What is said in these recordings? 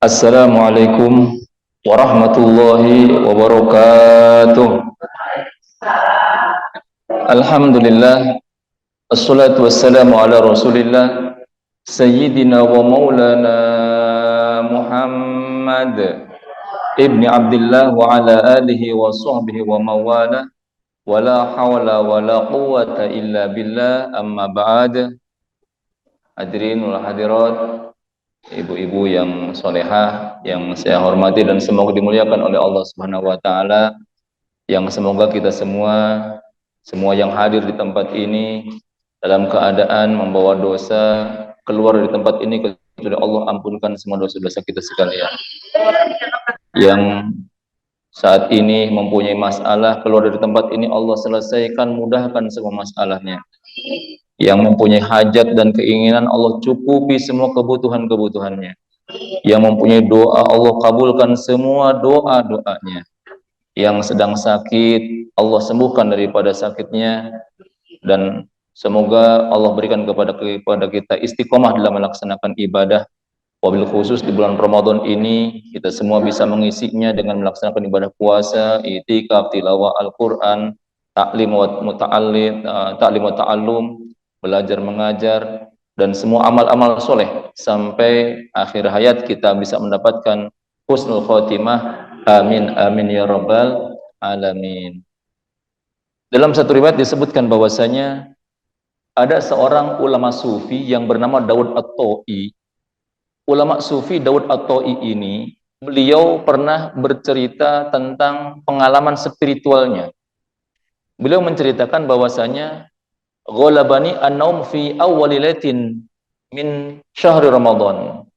Assalamualaikum warahmatullahi wabarakatuh. Alhamdulillah, assalatu wassalamu ala rasulillah Sayyidina wa maulana Muhammad ibni Abdullah wa ala alihi wa sahbihi wa mawala wa la hawla wa la quwwata illa billah, amma ba'd. Hadirin wal hadirat, ibu-ibu yang solehah yang saya hormati dan semoga dimuliakan oleh Allah Subhanahu wa taala, yang semoga kita semua yang hadir di tempat ini dalam keadaan membawa dosa, keluar dari tempat ini kecuali Allah ampunkan semua dosa-dosa kita sekalian. Yang saat ini mempunyai masalah, keluar dari tempat ini Allah selesaikan, mudahkan semua masalahnya. Yang mempunyai hajat dan keinginan Allah cukupi semua kebutuhan-kebutuhannya. Yang mempunyai doa Allah kabulkan semua doa-doanya. Yang sedang sakit Allah sembuhkan daripada sakitnya, dan semoga Allah berikan kepada kita istiqomah dalam melaksanakan ibadah. Wabil khusus di bulan Ramadan ini kita semua bisa mengisinya dengan melaksanakan ibadah puasa, i'tikaf, tilawah Al-Qur'an, taklim wa muta'allim, taklim wa ta'allum, belajar mengajar, dan semua amal-amal soleh sampai akhir hayat kita bisa mendapatkan husnul khotimah. Amin amin ya rabbal alamin. Dalam satu riwayat disebutkan bahwasanya ada seorang ulama sufi yang bernama Daud At-Ta'i. Ulama sufi Daud At-Ta'i ini, beliau pernah bercerita tentang pengalaman spiritualnya. Beliau menceritakan bahwasanya ghalabani an-naum fi awwali lailatin min syahri Ramadan.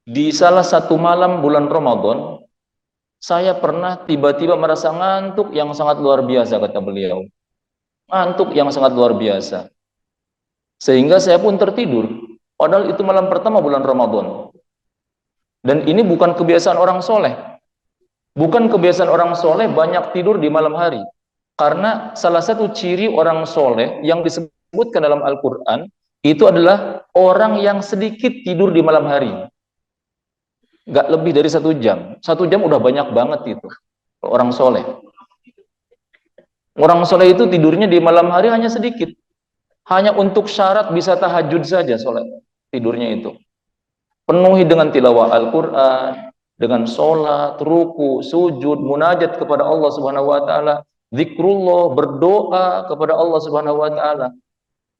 Di salah satu malam bulan Ramadan, saya pernah tiba-tiba merasa ngantuk yang sangat luar biasa, kata beliau. Ngantuk yang sangat luar biasa. Sehingga saya pun tertidur. Padahal itu malam pertama bulan Ramadan. Dan ini bukan kebiasaan orang soleh. Bukan kebiasaan orang soleh banyak tidur di malam hari. Karena salah satu ciri orang soleh yang disebutkan dalam Al-Quran, itu adalah orang yang sedikit tidur di malam hari. Gak lebih dari 1 jam. 1 jam udah banyak banget itu. Orang soleh. Orang soleh itu tidurnya di malam hari hanya sedikit. Hanya untuk syarat bisa tahajud saja soleh. Tidurnya itu penuhi dengan tilawah Al-Quran, dengan sholat, ruku, sujud, munajat kepada Allah Subhanahu wa taala, zikrullah, berdoa kepada Allah Subhanahu wa taala.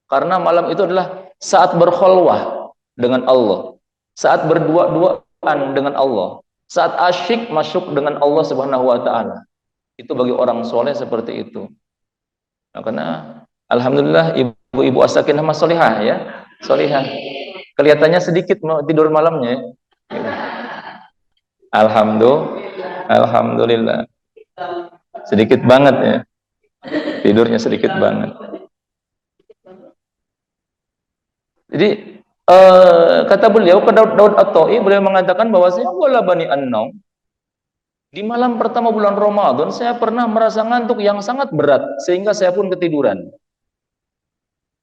Karena malam itu adalah saat berkholwah dengan Allah, saat berdua-duaan dengan Allah, saat asyik masuk dengan Allah Subhanahu wa taala. Itu bagi orang soleh seperti itu. Nah, karena alhamdulillah ibu-ibu as-sakinah mas-solihah ya, solihah. Kelihatannya sedikit tidur malamnya. Alhamdulillah. Sedikit banget ya. Tidurnya sedikit banget. Jadi kata beliau, ke Daud At-Ta'i, beliau mengatakan bahwasanya ghalabani an-naum. Di malam pertama bulan Ramadan saya pernah merasa ngantuk yang sangat berat sehingga saya pun ketiduran.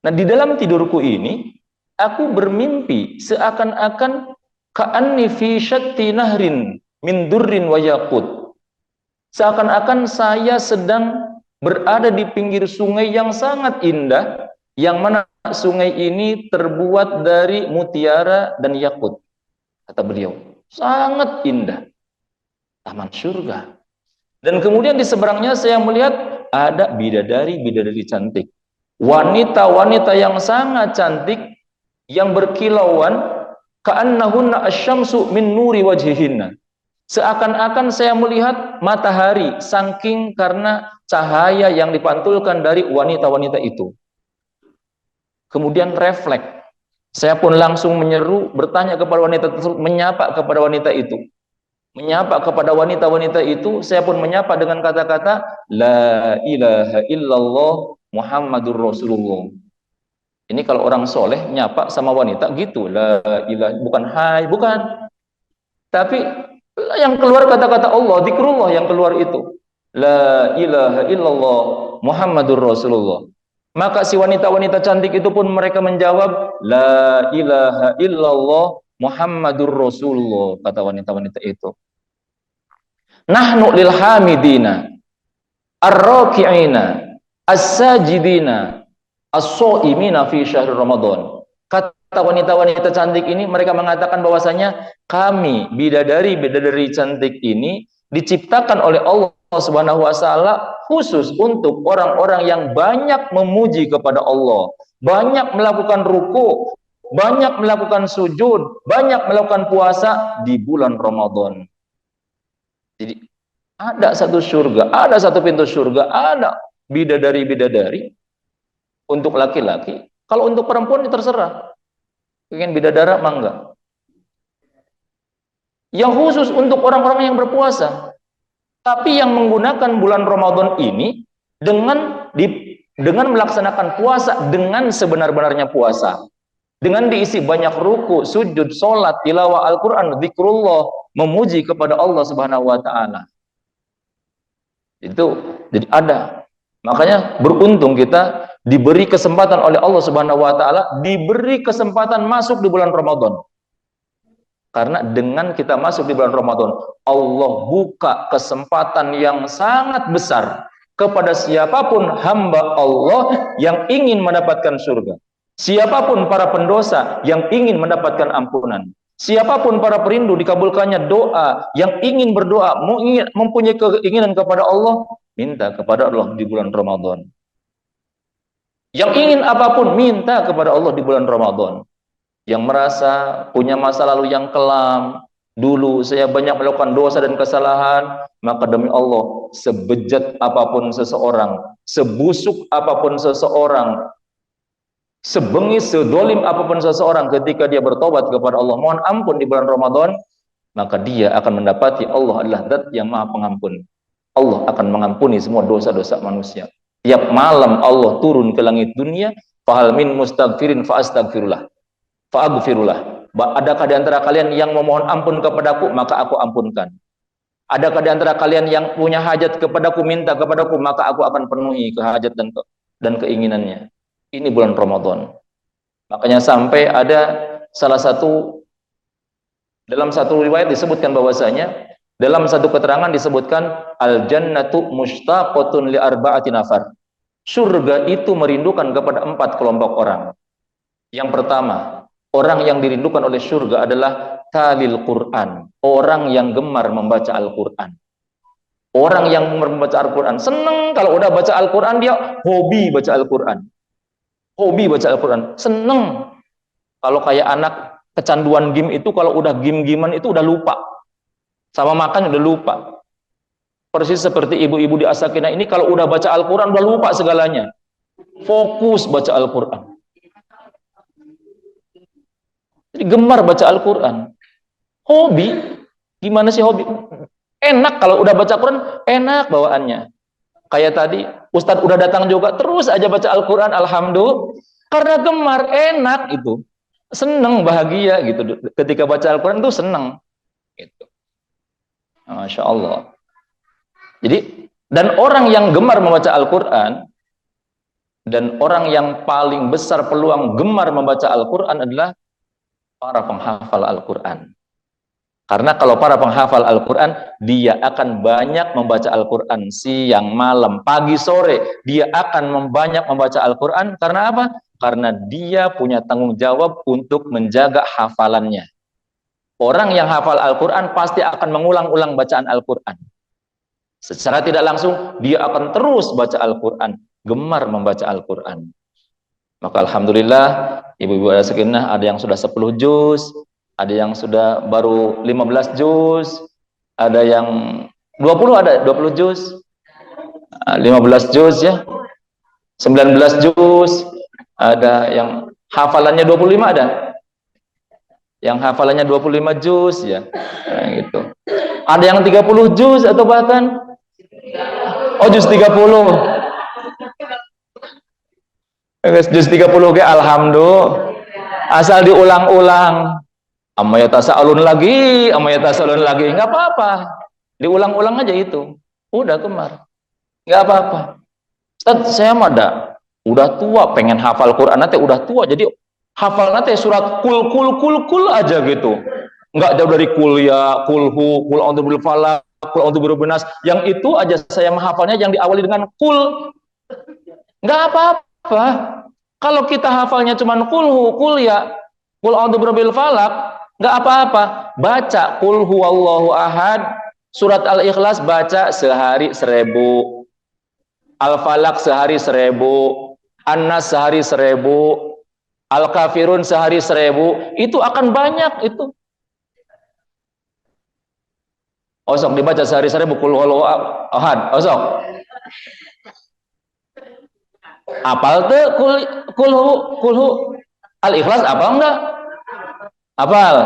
Nah, di dalam tidurku ini aku bermimpi seakan-akan ka'anni fi syatti nahrin min durrin wa yaqut. Seakan-akan saya sedang berada di pinggir sungai yang sangat indah, yang mana sungai ini terbuat dari mutiara dan yakut. Kata beliau, sangat indah. Taman surga. Dan kemudian di seberangnya saya melihat ada bidadari-bidadari cantik. Wanita-wanita yang sangat cantik, yang berkilauan, ka'annahunna asyamsu min nuri wajhihinna. Seakan-akan saya melihat matahari saking karena cahaya yang dipantulkan dari wanita-wanita itu. Kemudian refleks. Saya pun langsung menyeru, bertanya kepada wanita tersebut, menyapa kepada wanita itu. Menyapa kepada wanita-wanita itu, saya pun menyapa dengan kata-kata la ilaha illallah Muhammadur Rasulullah. Ini kalau orang soleh nyapa sama wanita gitu, la ilaha, bukan hai, bukan. Tapi yang keluar kata-kata Allah, zikrullah yang keluar itu. La ilaha illallah Muhammadur Rasulullah. Maka si wanita-wanita cantik itu pun mereka menjawab, la ilaha illallah Muhammadur Rasulullah, kata wanita-wanita itu. Nahnu lil hamidina ar-raki'ina as-sajidina as-shaimina fi syahr Ramadan. Kata wanita-wanita cantik ini, mereka mengatakan bahwasanya kami bidadari-bidadari cantik ini diciptakan oleh Allah Subhanahu wa taala khusus untuk orang-orang yang banyak memuji kepada Allah, banyak melakukan ruku, banyak melakukan sujud, banyak melakukan puasa di bulan Ramadan. Jadi ada satu surga, ada satu pintu surga, ada bidadari-bidadari untuk laki-laki. Kalau untuk perempuan terserah. Pengen bidadara mangga. Yang khusus untuk orang-orang yang berpuasa. Tapi yang menggunakan bulan Ramadan ini dengan melaksanakan puasa dengan sebenar-benarnya puasa. Dengan diisi banyak ruku, sujud, sholat, tilawah Al-Quran, zikrullah, memuji kepada Allah Subhanahu wa taala. Itu jadi ada. Makanya beruntung kita diberi kesempatan oleh Allah Subhanahu wa taala, diberi kesempatan masuk di bulan Ramadan. Karena dengan kita masuk di bulan Ramadan, Allah buka kesempatan yang sangat besar kepada siapapun hamba Allah yang ingin mendapatkan surga. Siapapun para pendosa yang ingin mendapatkan ampunan. Siapapun para perindu dikabulkannya doa, yang ingin berdoa, mempunyai keinginan kepada Allah, minta kepada Allah di bulan Ramadan. Yang ingin apapun, minta kepada Allah di bulan Ramadan. Yang merasa punya masa lalu yang kelam, dulu saya banyak melakukan dosa dan kesalahan, maka demi Allah, sebejat apapun seseorang, sebusuk apapun seseorang, sebengis, sedolim apapun seseorang, ketika dia bertobat kepada Allah, mohon ampun di bulan Ramadan, maka dia akan mendapati Allah adalah Zat yang Maha Pengampun. Allah akan mengampuni semua dosa-dosa manusia. Tiap malam Allah turun ke langit dunia, fahal min mustaghfirin fa astaghfirullah, fa aghfirullah. Adakah di antara kalian yang memohon ampun kepadaku, maka aku ampunkan. Adakah di antara kalian yang punya hajat kepadaku, minta kepadaku, maka aku akan penuhi kehajat dan keinginannya. Ini bulan Ramadan. Makanya sampai ada salah satu, dalam satu riwayat disebutkan bahwasanya, dalam satu keterangan disebutkan al-jannatu mushtaqatun li arba'ati nafar. Surga itu merindukan kepada 4 kelompok orang. Yang pertama, orang yang dirindukan oleh surga adalah talil Quran, orang yang gemar membaca Al-Quran. Orang yang gemar membaca Al-Quran, seneng kalau udah baca Al-Quran, dia hobi baca Al-Quran. Hobi baca Al-Quran, seneng. Kalau kayak anak kecanduan game itu, kalau udah game-gamean itu udah lupa. Sama makan udah lupa. Persis seperti ibu-ibu di As-Sakinah ini, kalau udah baca Al-Quran udah lupa segalanya. Fokus baca Al-Quran. Jadi gemar baca Al-Quran. Hobi, gimana sih hobi? Enak kalau udah baca Al-Quran, enak bawaannya. Kayak tadi, Ustadz udah datang juga, terus aja baca Al-Quran, alhamdulillah. Karena gemar, enak itu. Seneng, bahagia gitu. Ketika baca Al-Quran itu seneng. Gitu. Masya Allah. Jadi, dan orang yang gemar membaca Al-Quran, dan orang yang paling besar peluang gemar membaca Al-Quran adalah para penghafal Al-Quran. Karena kalau para penghafal Al-Quran, dia akan banyak membaca Al-Quran siang, malam, pagi, sore. Dia akan banyak membaca Al-Quran. Karena apa? Karena dia punya tanggung jawab untuk menjaga hafalannya. Orang yang hafal Al-Quran pasti akan mengulang-ulang bacaan Al-Quran. Secara tidak langsung, dia akan terus baca Al-Quran. Gemar membaca Al-Quran. Maka Alhamdulillah, ibu-ibu ada sekinah, ada yang sudah 10 juz, ada yang sudah baru 15 juz, ada yang 20, ada 20 juz, 15 juz ya, 19 juz, ada yang hafalannya 25 ada. Yang hafalannya 25 juz ya. Nah, gitu. Ada yang 30 juz atau bahkan juz 30. Juz 30 ke alhamdulillah. Asal diulang-ulang. Amayatasa'alun lagi, amayatasa'alun lagi, nggak apa-apa. Diulang-ulang aja itu. Udah gemar. Nggak apa-apa. Ustaz, saya mah udah tua, pengen hafal Quran nanti udah tua, jadi hafal nanti surat kul aja gitu. Enggak jauh dari kul ya, kulhu, kul a'udzu birabbil falaq, kul a'udzu birabbin nas. Yang itu aja saya menghafalnya yang diawali dengan kul. Enggak apa-apa. Kalau kita hafalnya cuma kulhu, kul ya, kul a'udzu birabbil falaq, enggak apa-apa. Baca kul huwallahu ahad, surat Al-Ikhlas baca sehari 1000. Al-Falaq sehari 1000, An-Nas sehari 1000, Al-Kafirun sehari 1000, itu akan banyak itu. Osok dibaca sehari 1000 kul huwallahu ahad. Osok. Apal tuh kulhu Al-Ikhlas apa enggak? Apal.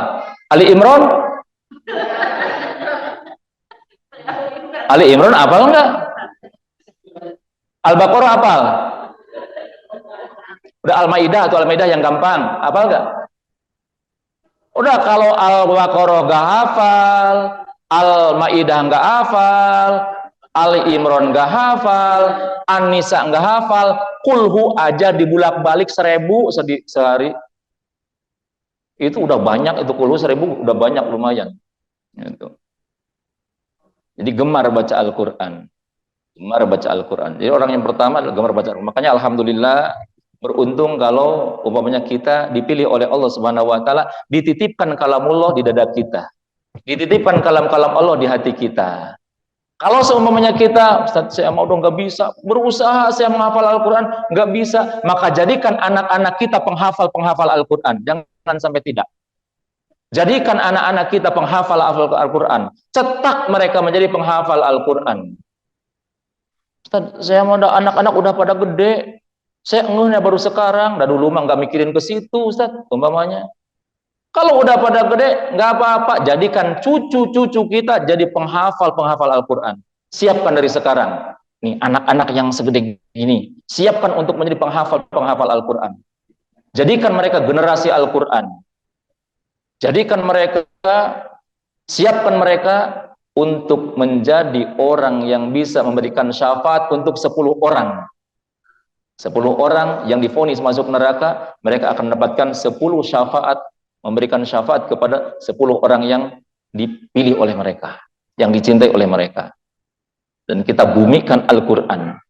Ali Imran? Ali Imran apal enggak? Al-Baqarah apal? Udah Al-Maidah atau Al-Maidah yang gampang, apal enggak? Udah kalau Al-Baqarah enggak hafal, Al-Maidah enggak hafal, Ali Imran enggak hafal, An-Nisa enggak hafal, kulhu aja dibulak-balik 1000 sehari. Itu udah banyak, itu kulhu 1000 udah banyak, lumayan. Gitu. Jadi gemar baca Al-Quran. Gemar baca Al-Quran. Jadi orang yang pertama adalah gemar baca Al-Quran. Makanya alhamdulillah beruntung kalau umpamanya kita dipilih oleh Allah Subhanahu wa taala, dititipkan kalamullah di dada kita. Dititipkan kalam-kalam Allah di hati kita. Kalau seumpamanya kita, Ustaz saya mau dong, nggak bisa, berusaha saya menghafal Al-Quran, nggak bisa, maka jadikan anak-anak kita penghafal Al-Quran. Jangan sampai tidak. Jadikan anak-anak kita penghafal Al-Quran. Cetak mereka menjadi penghafal Al-Quran. Ustaz, saya mau anak-anak udah pada gede, saya ngehnya baru sekarang, dah dulu mah nggak mikirin ke situ, Ustaz, umpamanya. Kalau udah pada gede, nggak apa-apa, jadikan cucu-cucu kita jadi penghafal Al-Quran. Siapkan dari sekarang. Nih, anak-anak yang segede ini, siapkan untuk menjadi penghafal Al-Quran. Jadikan mereka generasi Al-Quran. Siapkan mereka untuk menjadi orang yang bisa memberikan syafaat untuk 10 orang. 10 orang yang divonis masuk neraka, mereka akan mendapatkan 10 syafaat, memberikan syafaat kepada 10 orang yang dipilih oleh mereka, yang dicintai oleh mereka. Dan kita bumikan Al-Quran.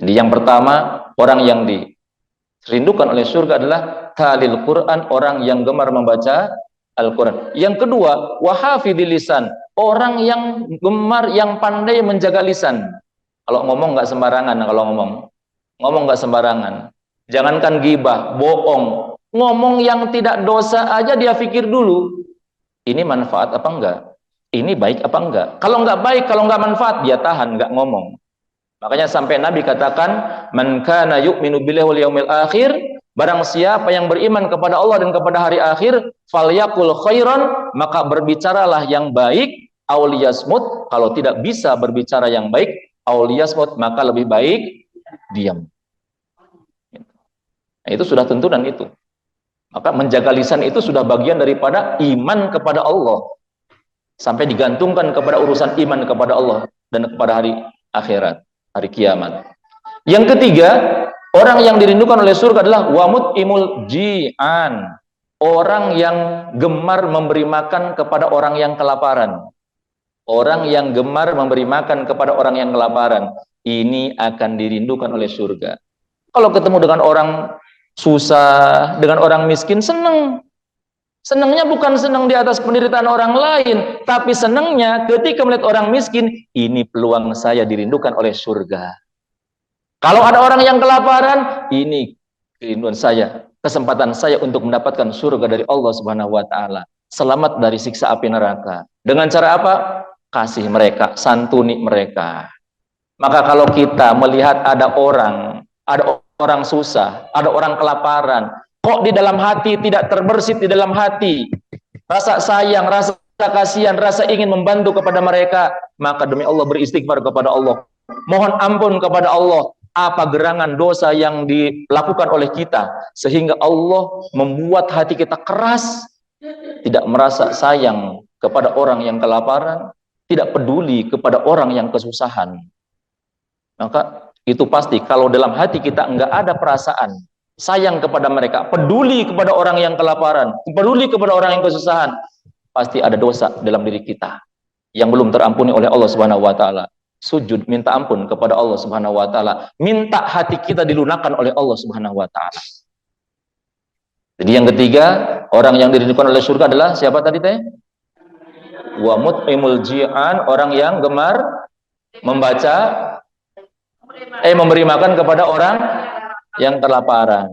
Jadi yang pertama, orang yang dirindukan oleh surga adalah talil Quran, orang yang gemar membaca Al-Quran. Yang kedua, wahafidil lisan, orang yang gemar, yang pandai menjaga lisan. Kalau ngomong nggak sembarangan, ngomong nggak sembarangan. Jangankan gibah, bohong, ngomong yang tidak dosa aja dia pikir dulu. Ini manfaat apa enggak? Ini baik apa enggak? Kalau enggak baik, kalau enggak manfaat, dia tahan, enggak ngomong. Makanya sampai Nabi katakan, man kana yu'minu billahi wal yaumil akhir, barang siapa yang beriman kepada Allah dan kepada hari akhir, falyaqul khairan, maka berbicaralah yang baik, aw liyasmut, kalau tidak bisa berbicara yang baik, aw liyasmut, maka lebih baik diam. Nah, itu sudah tuntunan itu. Maka menjaga lisan itu sudah bagian daripada iman kepada Allah. Sampai digantungkan kepada urusan iman kepada Allah dan kepada hari akhirat, hari kiamat. Yang ketiga, orang yang dirindukan oleh surga adalah wamut imul ji'an, orang yang gemar memberi makan kepada orang yang kelaparan. Orang yang gemar memberi makan kepada orang yang kelaparan, ini akan dirindukan oleh surga. Kalau ketemu dengan orang susah, dengan orang miskin, senang. Senangnya bukan senang di atas penderitaan orang lain, tapi senangnya ketika melihat orang miskin, ini peluang saya dirindukan oleh surga. Kalau ada orang yang kelaparan, ini kerinduan saya, kesempatan saya untuk mendapatkan surga dari Allah Subhanahu wa taala. Selamat dari siksa api neraka. Dengan cara apa? Kasih mereka, santuni mereka. Maka kalau kita melihat ada orang susah, ada orang kelaparan, kok di dalam hati tidak terbersit, di dalam hati rasa sayang, rasa kasihan, rasa ingin membantu kepada mereka, maka demi Allah beristighfar kepada Allah, mohon ampun kepada Allah apa gerangan dosa yang dilakukan oleh kita sehingga Allah membuat hati kita keras, tidak merasa sayang kepada orang yang kelaparan, tidak peduli kepada orang yang kesusahan. Maka itu pasti kalau dalam hati kita enggak ada perasaan sayang kepada mereka, peduli kepada orang yang kelaparan, peduli kepada orang yang kesusahan, pasti ada dosa dalam diri kita yang belum terampuni oleh Allah Subhanahu wa taala. Sujud minta ampun kepada Allah Subhanahu wa taala, minta hati kita dilunakkan oleh Allah Subhanahu wa taala. Jadi yang ketiga, orang yang dirindukan oleh surga adalah siapa tadi teh? Wa mut'imul ji'an, orang yang gemar membaca memberi makan kepada orang yang kelaparan.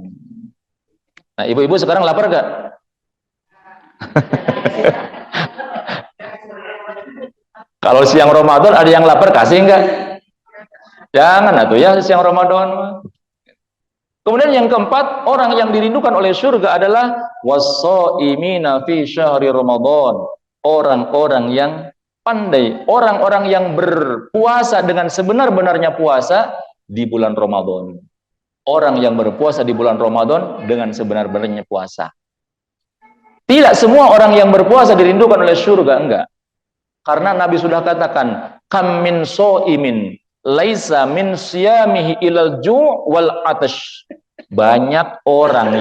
Nah, ibu-ibu sekarang lapar gak? Kalau siang Ramadan ada yang lapar, kasih enggak? Jangan atuh ya siang Ramadan. Kemudian yang keempat, orang yang dirindukan oleh surga adalah was-shaimina fi syahri Ramadan. Orang-orang yang pandai, orang-orang yang berpuasa dengan sebenar-benarnya puasa di bulan Ramadan. Orang yang berpuasa di bulan Ramadan dengan sebenar-benarnya puasa. Tidak semua orang yang berpuasa dirindukan oleh surga, enggak. Karena Nabi sudah katakan, kam min shaimin laisa min siyamihi ilal ju' wal atash. Banyak orang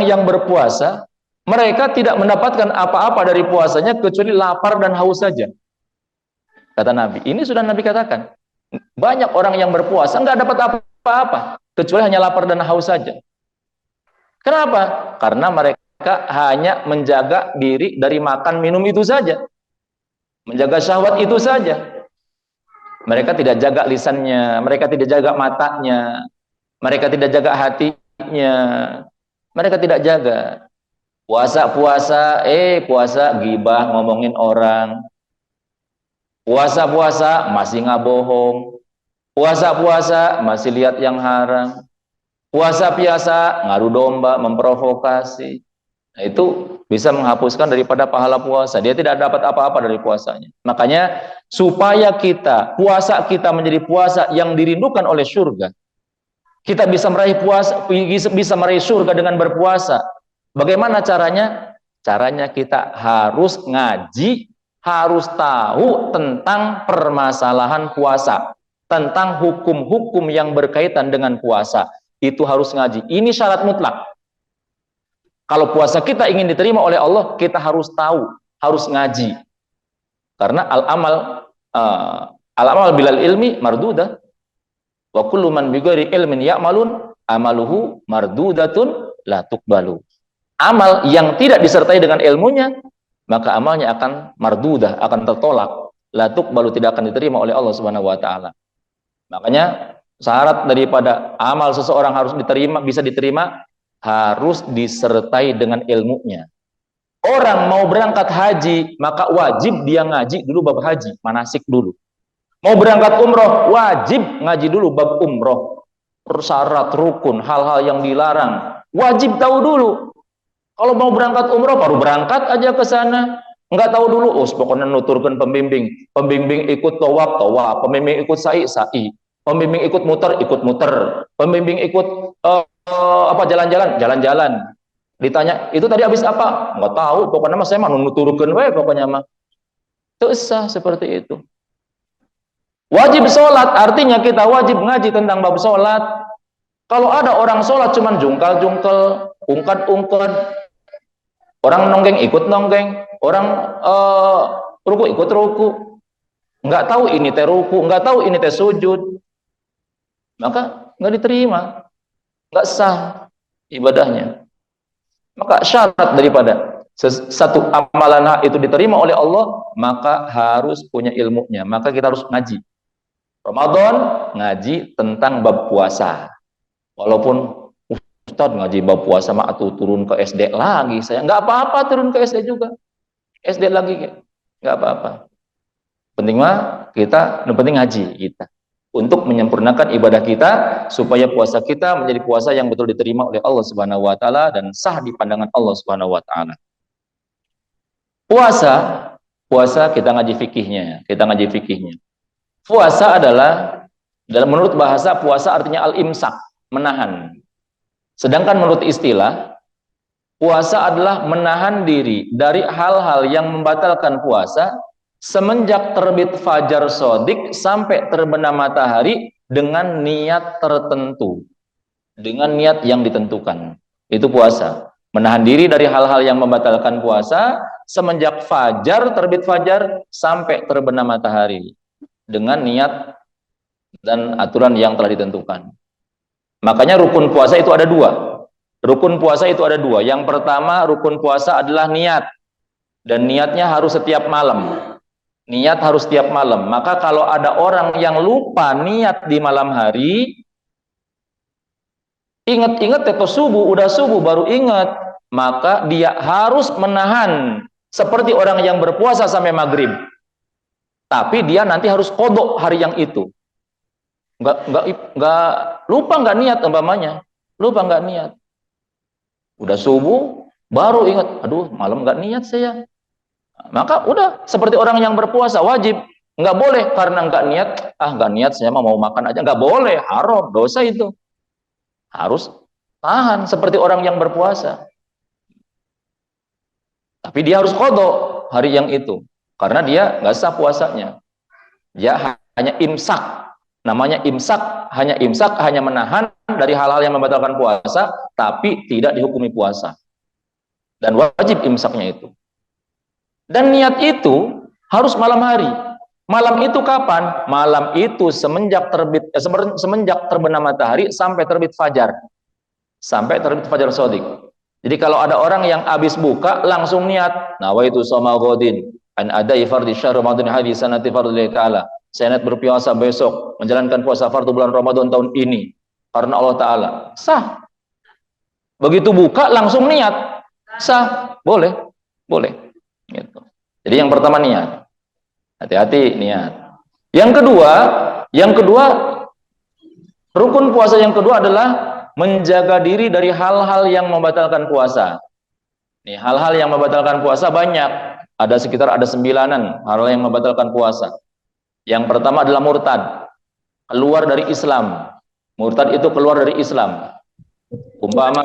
yang berpuasa, mereka tidak mendapatkan apa-apa dari puasanya kecuali lapar dan haus saja. Kata Nabi, ini sudah Nabi katakan. Banyak orang yang berpuasa enggak dapat apa-apa kecuali hanya lapar dan haus saja. Kenapa? Karena mereka hanya menjaga diri dari makan minum itu saja, menjaga syahwat itu saja. Mereka tidak jaga lisannya, mereka tidak jaga matanya, mereka tidak jaga hatinya, mereka tidak jaga. Puasa gibah, ngomongin orang. Puasa masih ngabohong. Puasa masih lihat yang haram. Puasa biasa ngadu domba, memprovokasi. Nah, itu bisa menghapuskan daripada pahala puasa. Dia tidak dapat apa-apa dari puasanya. Makanya supaya puasa kita menjadi puasa yang dirindukan oleh surga, kita bisa meraih surga dengan berpuasa. Bagaimana caranya? Caranya kita harus ngaji, harus tahu tentang permasalahan puasa, tentang hukum-hukum yang berkaitan dengan puasa. Itu harus ngaji. Ini syarat mutlak. Kalau puasa kita ingin diterima oleh Allah, kita harus tahu, harus ngaji. Karena al-amal bilal ilmi mardudah. Wa kullu man bighairi ilmin ya'malun amaluhu mardudatun la tuqbalu. Amal yang tidak disertai dengan ilmunya, maka amalnya akan mardudah, akan tertolak. La tuqbalu, tidak akan diterima oleh Allah Subhanahu wa taala. Makanya syarat daripada amal seseorang harus bisa diterima, harus disertai dengan ilmunya. Orang mau berangkat haji, maka wajib dia ngaji dulu bab haji, manasik dulu. Mau berangkat umroh, wajib ngaji dulu bab umroh. Persyarat, rukun, hal-hal yang dilarang, wajib tahu dulu. Kalau mau berangkat umroh, baru berangkat aja ke sana, nggak tahu dulu, pokoknya nuturkan pembimbing. Pembimbing ikut tawaf, pembimbing ikut sa'i. Pembimbing ikut muter, pembimbing ikut jalan-jalan. Ditanya, itu tadi habis apa? Nggak tahu, pokoknya saya mau nuturkan pokoknya mah. Itu sah seperti itu. Wajib sholat, artinya kita wajib ngaji tentang bab sholat. Kalau ada orang sholat cuman jungkal-jungkal, ungkat-ungkat, orang nonggeng ikut nonggeng, orang ruku ikut ruku, nggak tahu ini teh ruku, nggak tahu ini teh sujud, maka nggak diterima, nggak sah ibadahnya. Maka syarat daripada satu amalan itu diterima oleh Allah, maka harus punya ilmunya. Maka kita harus ngaji. Ramadan ngaji tentang bab puasa. Walaupun Ustaz ngaji bab puasa mah atuh turun ke SD lagi, saya nggak apa-apa turun ke SD juga, SD lagi nggak apa-apa. Penting mah penting ngaji kita untuk menyempurnakan ibadah kita supaya puasa kita menjadi puasa yang betul diterima oleh Allah Subhanahu wa taala dan sah di pandangan Allah Subhanahu wa taala. Puasa kita ngaji fikihnya, Puasa adalah menurut bahasa puasa artinya al-imsak, menahan. Sedangkan menurut istilah, puasa adalah menahan diri dari hal-hal yang membatalkan puasa semenjak terbit fajar shodiq sampai terbenam matahari dengan niat tertentu, dengan niat yang ditentukan. Itu puasa. Menahan diri dari hal-hal yang membatalkan puasa semenjak fajar, terbit fajar sampai terbenam matahari dengan niat dan aturan yang telah ditentukan. Makanya rukun puasa itu ada dua. Rukun puasa itu ada dua. Yang pertama, rukun puasa adalah niat. Dan niatnya harus setiap malam. Niat harus setiap malam. Maka kalau ada orang yang lupa niat di malam hari, ingat-ingat teto subuh, udah subuh baru ingat, maka dia harus menahan seperti orang yang berpuasa sampai maghrib. Tapi dia nanti harus kodok hari yang itu. Nggak lupa nggak niat umpamanya, lupa nggak niat. Udah subuh baru ingat, aduh malam nggak niat saya. Maka udah seperti orang yang berpuasa wajib, nggak boleh karena nggak niat, nggak niat saya mau makan aja, nggak boleh, haram, dosa itu. Harus tahan seperti orang yang berpuasa. Tapi dia harus qadha hari yang itu karena dia nggak sah puasanya. Dia hanya imsak. Namanya imsak, hanya menahan dari hal-hal yang membatalkan puasa, tapi tidak dihukumi puasa. Dan wajib imsaknya itu. Dan niat itu harus malam hari. Malam itu kapan? Malam itu semenjak terbenam matahari sampai terbit fajar. Sampai terbit fajar shadiq. Jadi kalau ada orang yang habis buka langsung niat, nawaitu shoma ghadin an adai fardhi syahr ramadan hadhi sanati fardhi ta'ala. Saya niat berpuasa besok, menjalankan puasa fardu bulan Ramadan tahun ini karena Allah Ta'ala. Sah. Begitu buka langsung niat. Sah. Boleh. Boleh. Gitu. Jadi yang pertama niat. Hati-hati niat. Yang kedua, rukun puasa yang kedua adalah menjaga diri dari hal-hal yang membatalkan puasa. Nih, hal-hal yang membatalkan puasa banyak. Ada 9 hal yang membatalkan puasa. Yang pertama adalah murtad, keluar dari Islam. Murtad itu keluar dari Islam. Umpama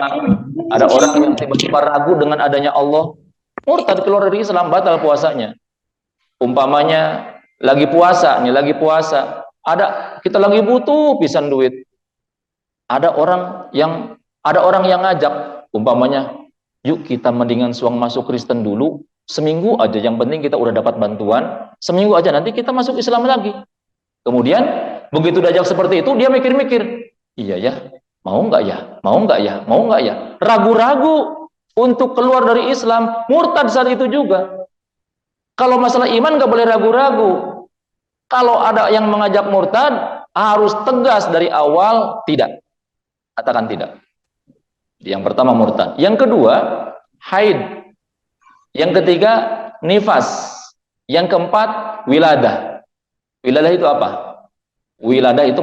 ada orang yang tiba-tiba ragu dengan adanya Allah, murtad keluar dari Islam, batal puasanya. Umpamanya lagi puasa, kita lagi butuh pisan duit. Ada orang yang ngajak, umpamanya, yuk kita mendingan suang masuk Kristen dulu. Seminggu aja, yang penting kita udah dapat bantuan. Seminggu aja, nanti kita masuk Islam lagi. Kemudian begitu diajak seperti itu, dia mikir-mikir, iya ya, mau nggak ya, ragu-ragu untuk keluar dari Islam, murtad saat itu juga. Kalau masalah iman nggak boleh ragu-ragu. Kalau ada yang mengajak murtad, harus tegas dari awal, tidak. Katakan tidak. Yang pertama murtad. Yang kedua, haid. Yang ketiga, nifas. Yang keempat, wiladah. Wiladah itu apa? Wiladah itu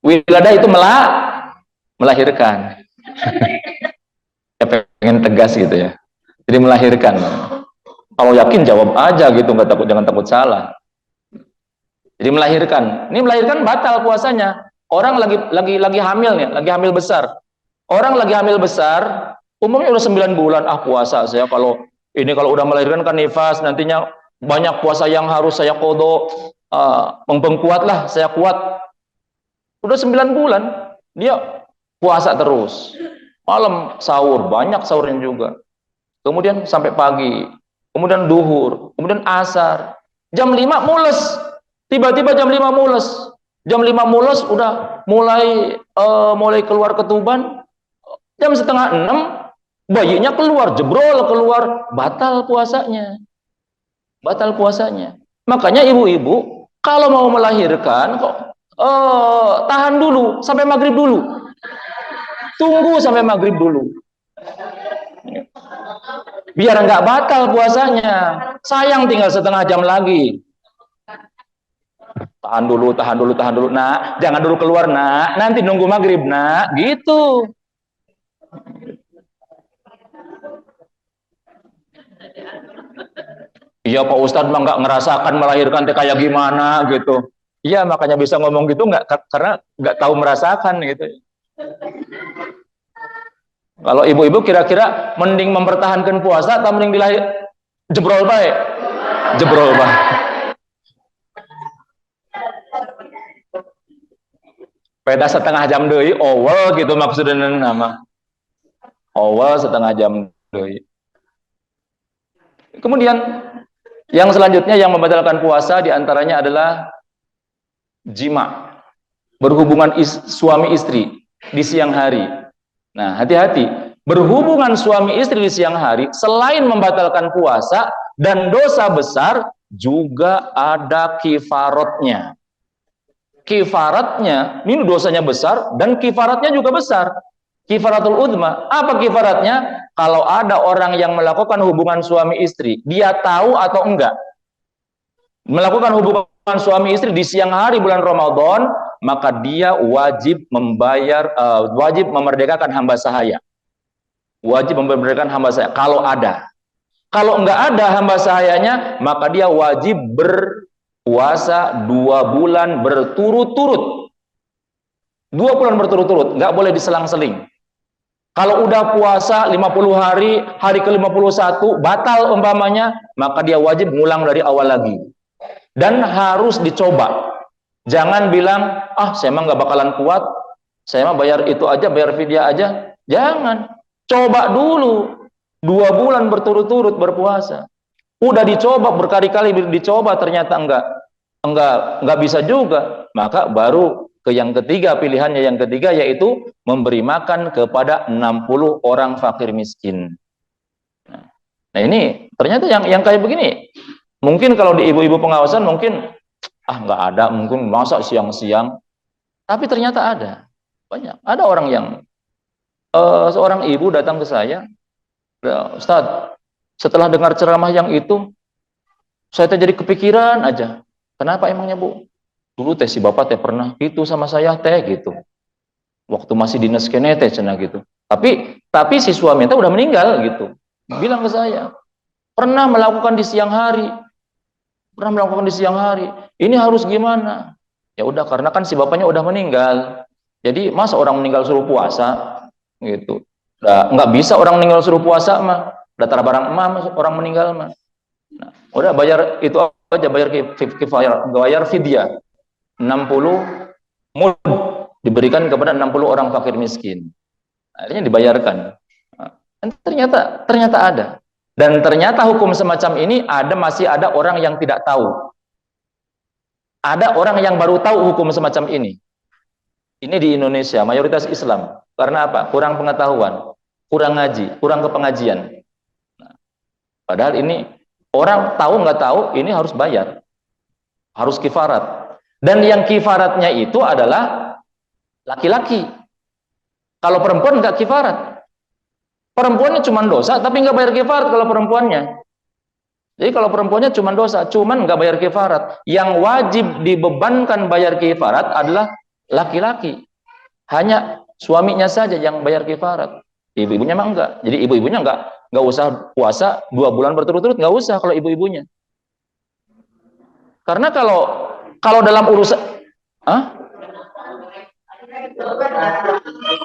wiladah itu melahirkan. Ya, pengen tegas gitu ya. Jadi melahirkan. Kalau yakin jawab aja gitu, jangan takut salah. Jadi melahirkan. Ini melahirkan batal puasanya. Orang lagi hamil nih, lagi hamil besar. Orang lagi hamil besar, umumnya udah 9 bulan, puasa saya kalau udah melahirkan kan nifas, nantinya banyak puasa yang harus saya qadha, membengkuat lah, saya kuat. Udah 9 bulan, dia puasa terus. Malam sahur, banyak sahurnya juga. Kemudian sampai pagi, kemudian duhur, kemudian asar. Jam 5 mules, tiba-tiba jam 5 mules. Jam 5 mules udah mulai keluar ketuban. Jam setengah 6 bayinya jebrol keluar, batal puasanya. Batal puasanya. Makanya ibu-ibu kalau mau melahirkan tahan dulu sampai maghrib dulu. Tunggu sampai maghrib dulu. Biar nggak batal puasanya. Sayang tinggal setengah jam lagi. Tahan dulu. Nak, jangan dulu keluar, nak. Nanti nunggu maghrib, nak. Gitu. Iya Pak Ustadz mah nggak ngerasakan melahirkan kayak gimana gitu. Iya makanya bisa ngomong gitu karena nggak tahu merasakan gitu. Kalau ibu-ibu kira-kira mending mempertahankan puasa atau mending jebrol baik? Jebrol bah. Peda setengah jam deui awal gitu maksudnya nama. Awal setengah jam deui. Kemudian yang selanjutnya yang membatalkan puasa diantaranya adalah jima, berhubungan suami istri di siang hari. Nah, hati-hati, berhubungan suami istri di siang hari selain membatalkan puasa dan dosa besar juga ada kifaratnya. Kifaratnya, ini dosanya besar dan kifaratnya juga besar. Kifaratul udma, apa kifaratnya? Kalau ada orang yang melakukan hubungan suami istri, dia tahu atau enggak melakukan hubungan suami istri di siang hari bulan Ramadan, maka dia wajib membayar, wajib memerdekakan hamba sahaya. Wajib memerdekakan hamba sahaya kalau ada. Kalau enggak ada hamba sahayanya, maka dia wajib berpuasa 2 bulan berturut-turut. 2 bulan berturut-turut, nggak boleh diselang-seling. Kalau udah puasa 50 hari, hari ke-51 batal umpamanya, maka dia wajib ngulang dari awal lagi. Dan harus dicoba. Jangan bilang, ah saya mah nggak bakalan kuat, saya mah bayar itu aja, bayar fidyah aja. Jangan. Coba dulu. 2 bulan berturut-turut berpuasa. Udah dicoba berkali-kali dicoba, ternyata enggak bisa juga. Maka baru ke yang ketiga, pilihannya yang ketiga yaitu memberi makan kepada 60 orang fakir miskin. Nah ini ternyata yang kayak begini, mungkin kalau di ibu-ibu pengawasan mungkin nggak ada, mungkin masa siang-siang, tapi ternyata ada, banyak. Ada orang yang seorang ibu datang ke saya, Ustadz, setelah dengar ceramah yang itu, saya jadi kepikiran aja. Kenapa emangnya Bu? Dulu teh si bapak teh pernah itu sama saya teh gitu. Waktu masih dinas kene teh cenah gitu. Tapi si suami teh udah meninggal gitu. Bilang ke saya, pernah melakukan di siang hari. Pernah melakukan di siang hari. Ini harus gimana? Ya udah, karena kan si bapaknya udah meninggal. Jadi masa orang meninggal suruh puasa gitu. Nggak bisa orang meninggal suruh puasa mah. Datar barang emak orang meninggal mah. Nah, udah bayar itu aja, bayar fidyah 60 mud diberikan kepada 60 orang fakir miskin. Akhirnya dibayarkan. Dan ternyata ada. Dan ternyata hukum semacam ini masih ada orang yang tidak tahu. Ada orang yang baru tahu hukum semacam ini. Ini di Indonesia, mayoritas Islam. Karena apa? Kurang pengetahuan, kurang ngaji, kurang kepengajian. Nah, padahal ini orang tahu nggak tahu, ini harus bayar. Harus kifarat. Dan yang kifaratnya itu adalah laki-laki. Kalau perempuan nggak kifarat. Perempuannya cuma dosa, tapi nggak bayar kifarat kalau perempuannya. Jadi kalau perempuannya cuma dosa, cuma nggak bayar kifarat. Yang wajib dibebankan bayar kifarat adalah laki-laki. Hanya suaminya saja yang bayar kifarat. Ibu-ibunya mah enggak. Jadi ibu-ibunya nggak usah puasa 2 bulan berturut-turut, nggak usah kalau ibu-ibunya. Karena kalau dalam urusan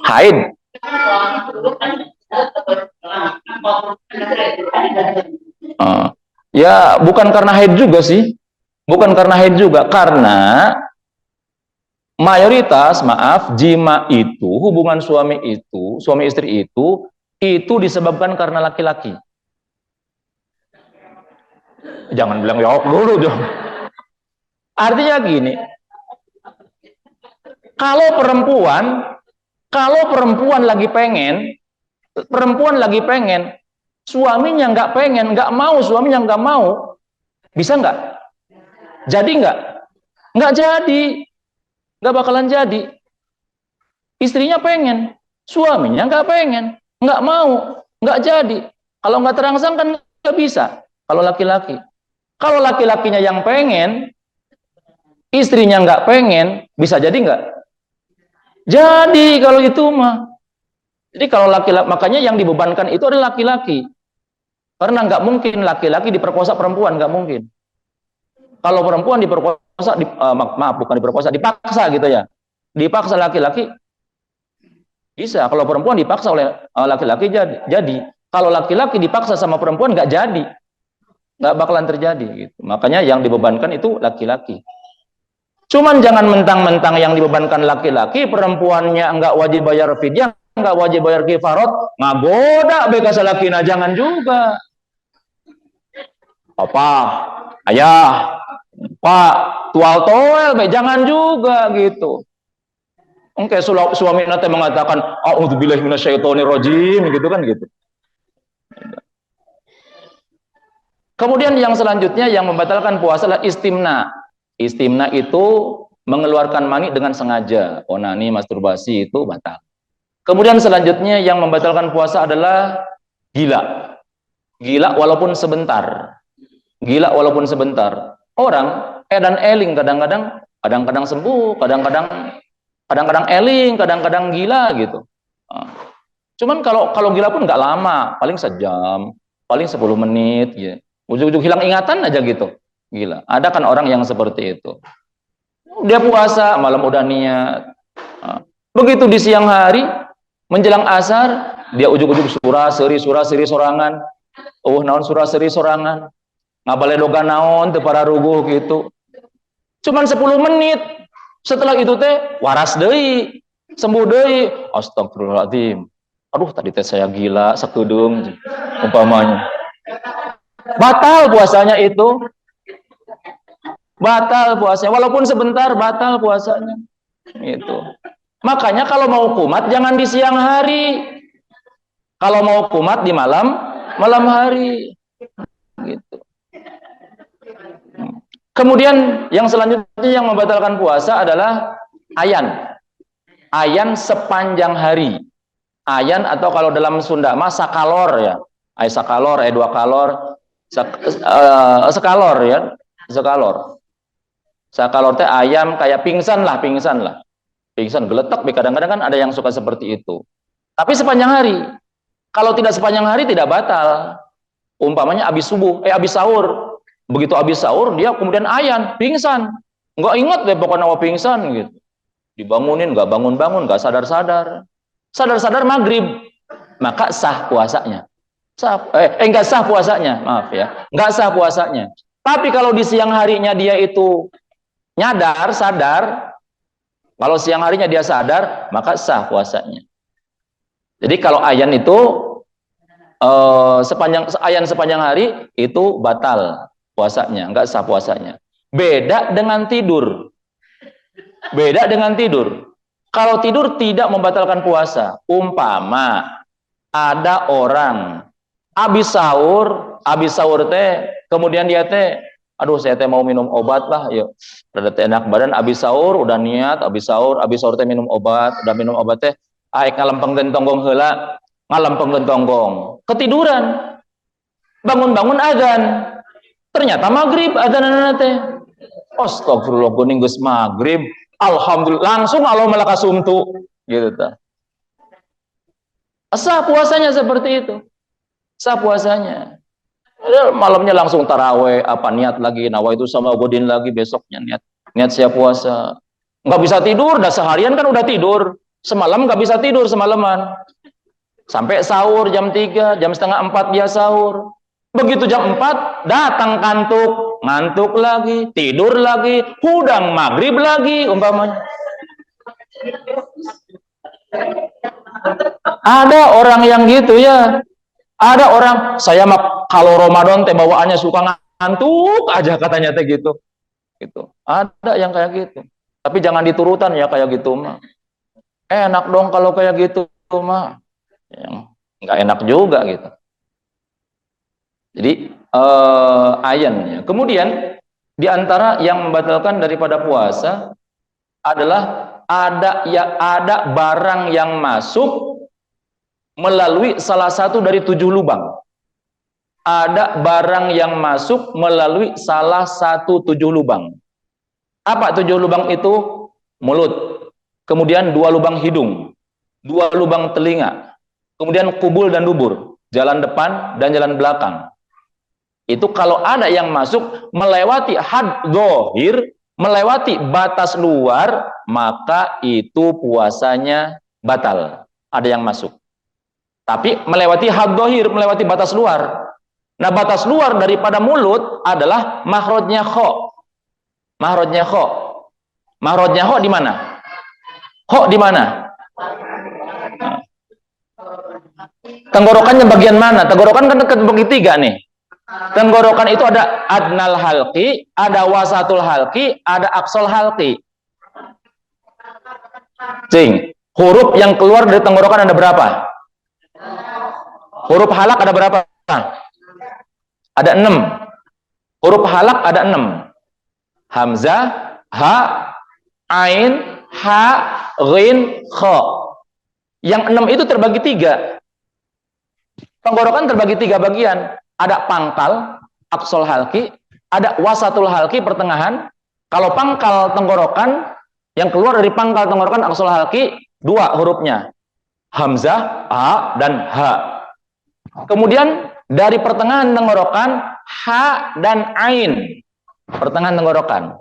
haid, ya bukan karena haid juga sih, bukan karena haid juga, karena mayoritas, jima itu, hubungan suami istri itu disebabkan karena laki-laki. Jangan bilang jawab dulu dong. Artinya gini, kalau perempuan lagi pengen, suaminya nggak pengen, suaminya nggak mau, bisa nggak? Jadi nggak? Nggak jadi, nggak bakalan jadi. Istrinya pengen, suaminya nggak pengen, nggak mau, nggak jadi. Kalau nggak terangsang kan nggak bisa. Kalau laki-lakinya yang pengen, istrinya nggak pengen, bisa jadi nggak? Jadi kalau itu mah. Jadi kalau laki-laki, makanya yang dibebankan itu adalah laki-laki. Karena nggak mungkin laki-laki diperkosa perempuan, nggak mungkin. Kalau perempuan diperkosa, bukan diperkosa, dipaksa gitu ya. Dipaksa laki-laki, bisa. Kalau perempuan dipaksa oleh laki-laki jadi. Kalau laki-laki dipaksa sama perempuan nggak jadi. nggak bakalan terjadi gitu. Makanya yang dibebankan itu laki-laki. Cuman jangan mentang-mentang yang dibebankan laki-laki, perempuannya nggak wajib bayar fidyah, nggak wajib bayar kifarot, ngagoda bekas lakina, jangan juga. Papa, ayah, pak, tual toel, jangan juga gitu. Oke, suami nanti mengatakan, a'udzubillahi minasyaitonirrajim, gitu kan gitu. Kemudian yang selanjutnya yang membatalkan puasa adalah istimna. Istimna itu mengeluarkan mani dengan sengaja. Onani, masturbasi itu batal. Kemudian selanjutnya yang membatalkan puasa adalah gila. Gila walaupun sebentar. Gila walaupun sebentar. Orang edan eling kadang-kadang sembuh, kadang-kadang eling, kadang-kadang gila gitu. Cuman kalau gila pun nggak lama, paling sejam, paling 10 menit ya. Ujung-ujung hilang ingatan aja gitu. Gila. Ada kan orang yang seperti itu. Dia puasa, malam udah niat. Begitu di siang hari, menjelang asar, dia ujung-ujung surah seri sorangan. Naon surah seri sorangan. Ngabale doga naon teu para ruguh gitu. Cuman 10 menit. Setelah itu teh waras deui, sembuh deui. Astagfirullahaladzim. Aduh, tadi teh saya gila sakudung umpamanya. Batal puasanya itu. Batal puasanya, walaupun sebentar batal puasanya. Itu. Makanya kalau mau kumat jangan di siang hari. Kalau mau kumat di malam hari. Gitu. Kemudian yang selanjutnya yang membatalkan puasa adalah ayan. Ayan sepanjang hari. Ayan atau kalau dalam Sunda mah sakalor ya. Sakalor, 2 kalor. Sekalor ya. Sekalor. Sakalor teh ayam kayak pingsan lah. Pingsan geletak, kadang-kadang kan ada yang suka seperti itu. Tapi sepanjang hari. Kalau tidak sepanjang hari tidak batal. Umpamanya habis subuh, habis sahur. Begitu habis sahur dia kemudian ayan, pingsan. Nggak ingat deh pokoknya pingsan gitu. Dibangunin nggak bangun-bangun, nggak sadar-sadar. Sadar-sadar maghrib, maka sah puasanya. Nggak sah puasanya, maaf ya. Nggak sah puasanya. Tapi kalau di siang harinya dia itu sadar, kalau siang harinya dia sadar, maka sah puasanya. Jadi kalau ayan itu sepanjang hari itu batal puasanya, nggak sah puasanya. Beda dengan tidur. Kalau tidur tidak membatalkan puasa. Umpama ada orang habis sahur teh, kemudian dia teh, aduh saya teh mau minum obat lah, yuk. Rada teh enak badan, habis sahur udah niat, habis sahur teh minum obat, udah minum obat teh, aek ngalempengkeun tonggong heula, ngalempengkeun tonggong, ketiduran. Bangun-bangun azan. Ternyata maghrib adzanana teh. Astagfirullah geuning geus maghrib. Alhamdulillah langsung Allah malaka sumtu gitu tah. Sah puasanya seperti itu. Sah puasanya. Malamnya langsung taraweh, niat lagi, nawaitu sama godin lagi besoknya niat siap puasa. Nggak bisa tidur, dah seharian kan udah tidur. Semalam nggak bisa tidur semalaman. Sampai sahur jam 3, jam setengah 4 dia sahur. Begitu jam 4 datang ngantuk lagi, tidur lagi, hudang maghrib lagi umpamanya. Ada orang yang gitu ya. Ada orang, saya mah kalau Ramadan teh bawaannya suka ngantuk aja katanya teh gitu. Gitu. Ada yang kayak gitu. Tapi jangan diturutan ya kayak gitu mah. Enak dong kalau kayak gitu mah. Yang nggak enak juga gitu. Jadi ayannya. Kemudian di antara yang membatalkan daripada puasa adalah ada barang yang masuk melalui salah satu dari 7 lubang. Ada barang yang masuk melalui salah satu 7 lubang. Apa 7 lubang itu? Mulut. Kemudian 2 lubang hidung, 2 lubang telinga, kemudian kubul dan dubur, jalan depan dan jalan belakang. Itu kalau ada yang masuk melewati had zahir, melewati batas luar, maka itu puasanya batal. Ada yang masuk. Tapi melewati had zahir, melewati batas luar, Nah, batas luar daripada mulut adalah makhrajnya kho. Makhrajnya kho. Makhrajnya kho di mana? Kho di mana? Tenggorokannya bagian mana? Tenggorokan kan dekat bagi tiga nih. Tenggorokan itu ada adnal halqi, ada wasatul halqi, ada aqsal halqi. Cing, huruf yang keluar dari tenggorokan ada berapa? Huruf halak ada berapa? Ada 6. Huruf halak ada 6. Hamzah, ha, ain, ha, ghin, kha. Yang 6 itu terbagi 3. Tenggorokan terbagi 3 bagian. Ada pangkal, aqsal halqi, ada wasatul halqi, pertengahan. Kalau pangkal tenggorokan, yang keluar dari pangkal tenggorokan aqsal halqi, 2 hurufnya. Hamzah, a, dan ha. Kemudian dari pertengahan tenggorokan, ha dan ain. Pertengahan tenggorokan.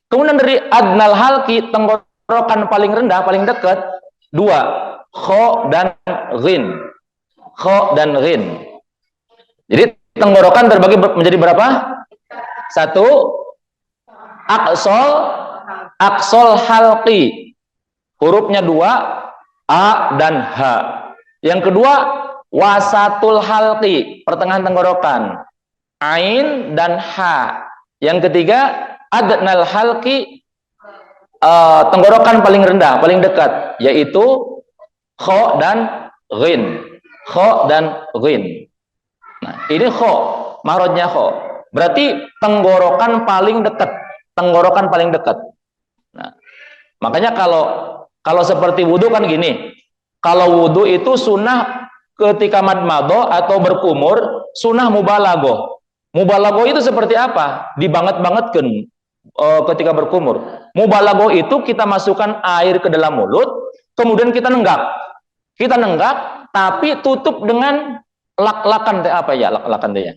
Kemudian dari adnal halqi, tenggorokan paling rendah, paling dekat, 2. Kho dan ghin. Kho dan ghin. Jadi tenggorokan terbagi menjadi berapa? 1. Aqsal halqi. Hurufnya 2, a dan h. Yang kedua, wasatul halqi, pertengahan tenggorokan, ain dan h. Yang ketiga, adnal halqi, tenggorokan paling rendah, paling dekat, yaitu kho dan ghin. Kho dan ghin. Nah, ini kho, makhrajnya kho. Berarti tenggorokan paling dekat, tenggorokan paling dekat. Nah, makanya kalau seperti wudhu kan gini, kalau wudhu itu sunnah ketika madmadho atau berkumur, sunnah mubalagoh. Mubalagoh itu seperti apa? Dibanget-bangetkan ketika berkumur. Mubalagoh itu kita masukkan air ke dalam mulut, kemudian kita nenggak. Kita nenggak, tapi tutup dengan lak-lakan apa ya? Lak-lakan ya.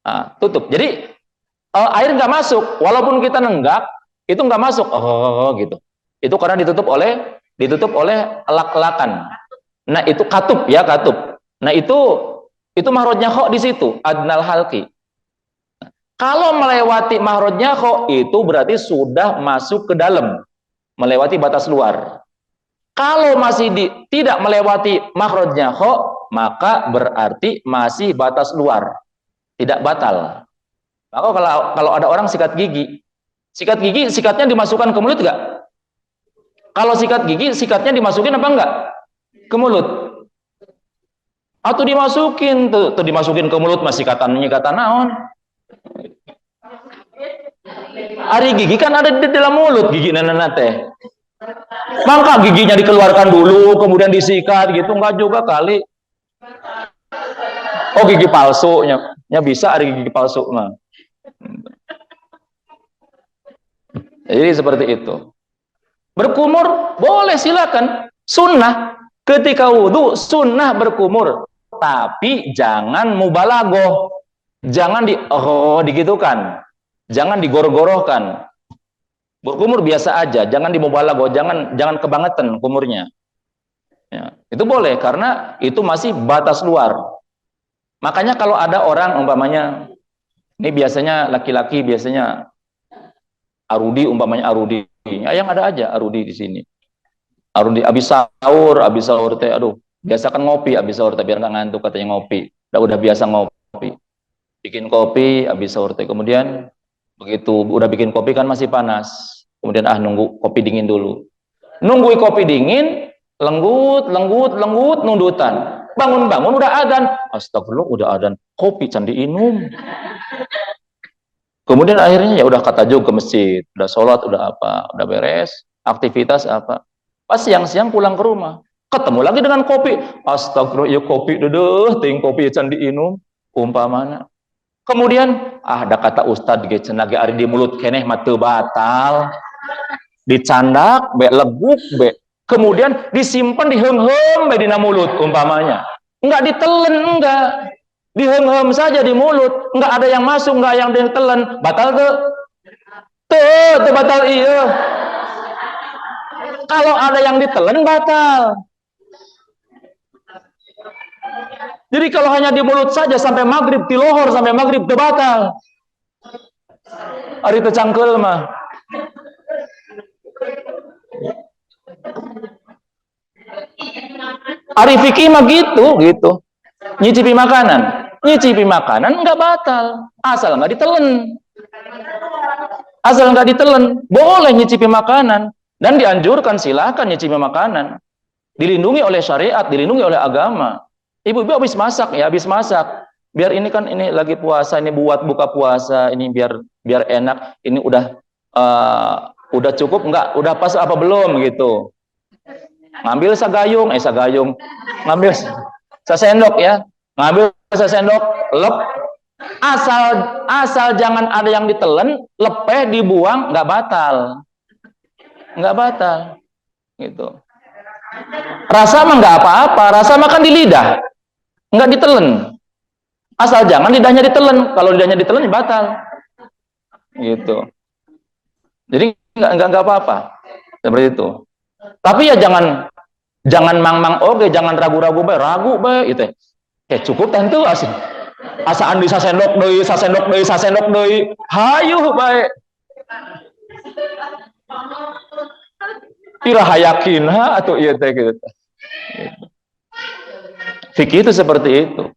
Nah, tutup. Jadi air nggak masuk, walaupun kita nenggak, itu nggak masuk. Oh, gitu. Itu karena ditutup oleh lak-lakan. Nah, itu katup ya, katup. Nah, itu makhrajnya kho di situ, adnal halqi. Kalau melewati makhrajnya kho, itu berarti sudah masuk ke dalam, melewati batas luar. Kalau masih tidak melewati makhrajnya kho, maka berarti masih batas luar, tidak batal. Maka kalau ada orang sikat gigi, sikatnya dimasukkan ke mulut nggak? Kalau sikat gigi, sikatnya dimasukin apa enggak? Ke mulut. Atau dimasukin, tuh dimasukin ke mulut, masih kata naon. Ari gigi kan ada di dalam mulut, gigi nana teh. Maka giginya dikeluarkan dulu, kemudian disikat gitu, enggak juga kali. Oh, gigi palsu, nya bisa ada gigi palsu mah. Jadi seperti itu. Berkumur boleh, silakan. Sunnah ketika wudhu, sunnah berkumur, tapi jangan mubalagoh, jangan digitukan, jangan digor-gorohkan. Berkumur biasa aja, jangan dimubalagoh, jangan kebangetan kumurnya. Ya, itu boleh karena itu masih batas luar. Makanya kalau ada orang umpamanya, ini biasanya laki-laki, biasanya arudi, umpamanya arudi, ya, yang ada aja arudi di sini. Arudi abis sahur teh, aduh, biasa kan ngopi abis sahur teh biar nggak ngantuk, katanya ngopi. Udah biasa ngopi. Bikin kopi abis sahur teh, kemudian begitu udah bikin kopi kan masih panas. Kemudian nunggu kopi dingin dulu. Nunggu kopi dingin, lenggut, nundutan. Bangun udah adzan. Astagfirullah, udah adzan. Kopi can diinum. Kemudian akhirnya ya udah kata juga ke masjid, udah sholat, udah apa, udah beres, aktivitas apa. Pas siang-siang pulang ke rumah, ketemu lagi dengan kopi. Astagfirullah, ya kopi deh, ting kopi can diinum, umpamana. Kemudian ada kata ustad ge cenah ge ari di mulut keneh mah teu batal. Dicandak be leguk be. Kemudian disimpan diheum-heum be dina mulut umpamanya. Enggak ditelen, enggak. Diheum-heum saja di mulut, enggak ada yang masuk, enggak yang ditelen. Batal teu? Teu batal iya. Kalau ada yang ditelen batal. Jadi kalau hanya di mulut saja sampai maghrib, tilohor sampai maghrib, itu batal. Ari tecangkel mah. Ari fikih mah gitu. Nyicipi makanan nggak batal, asal nggak ditelen. Boleh nyicipi makanan dan dianjurkan, silakan nyicipi makanan. Dilindungi oleh syariat, dilindungi oleh agama. Ibu-ibu habis masak. Biar ini kan ini lagi puasa, ini buat buka puasa, ini biar enak. Ini udah cukup nggak? Udah pas apa belum gitu? Ngambil sagayung, ngambil sesendok ya, ngambil sesendok, lep. Asal jangan ada yang ditelen, lepeh dibuang, nggak batal, gitu. Rasa mah nggak apa-apa, rasa makan di lidah, nggak ditelen. Asal jangan lidahnya ditelen. Kalau lidahnya ditelen, batal. Gitu. Jadi nggak apa-apa. Seperti itu. Tapi ya jangan mang-mang oke, jangan ragu-ragu gitu. Cukup tentu asaan bisa sendok deui. Hayuh bae. Iraha yakin atau ieu teh gitu. Fikih itu seperti itu.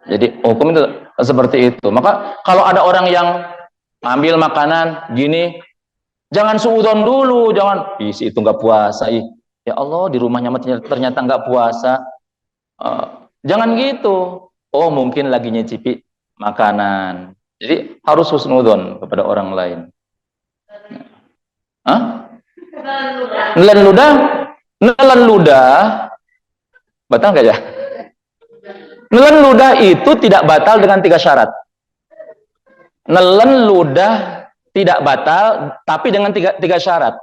Jadi hukum itu seperti itu. Maka kalau ada orang yang ambil makanan gini, jangan suudzon dulu, jangan itu nggak puasa. Ya Allah, di rumahnya ternyata nggak puasa. Jangan gitu. Oh, mungkin lagi nyicipi makanan. Jadi harus husnudzon kepada orang lain. Nelen ludah, batal nggak ya? Nelen ludah itu tidak batal dengan 3 syarat. Nelen ludah tidak batal, tapi dengan tiga syarat.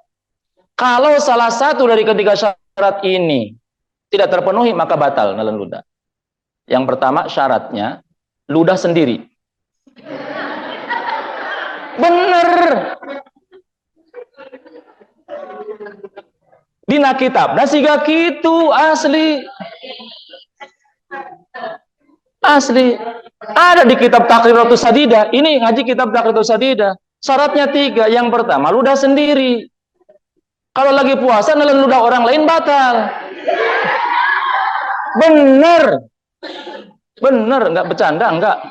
Kalau salah satu dari ketiga syarat ini tidak terpenuhi, maka batal nelen ludah. Yang pertama syaratnya, ludah sendiri. Bener. Dina kitab, siga kitu asli. Ada di kitab Taqriratus Sadidah. Ini ngaji kitab Taqriratus Sadidah. Syaratnya 3. Yang pertama, ludah sendiri. Kalau lagi puasa nelen ludah orang lain batal. Bener, enggak bercanda, enggak.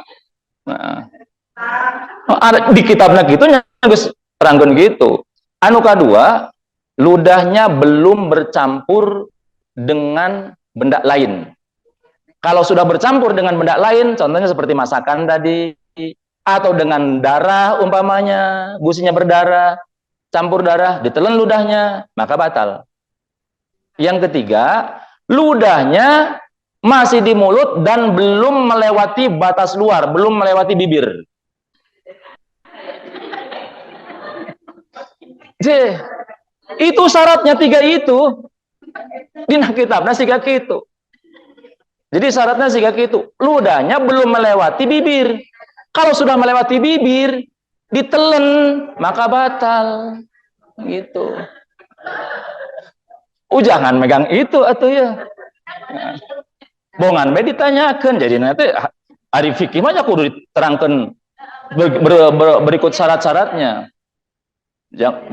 Ada di kitabnya gitu geus terangkeun gitu. Anu kedua, ludahnya belum bercampur dengan benda lain. Kalau sudah bercampur dengan benda lain, contohnya seperti masakan tadi, atau dengan darah umpamanya, gusinya berdarah, campur darah, ditelen ludahnya, maka batal. Yang ketiga, ludahnya masih di mulut dan belum melewati batas luar, belum melewati bibir. Itu syaratnya 3 itu. Dina kitab siga kitu. Jadi syaratnya siga kitu. Ludahnya belum melewati bibir. Kalau sudah melewati bibir, ditelen, maka batal. Gitu. Jangan megang itu atuh ya. Bongan bae ditanyakeun. Jadi nanti ari fikih mah kudu diterangkeun berikut syarat-syaratnya.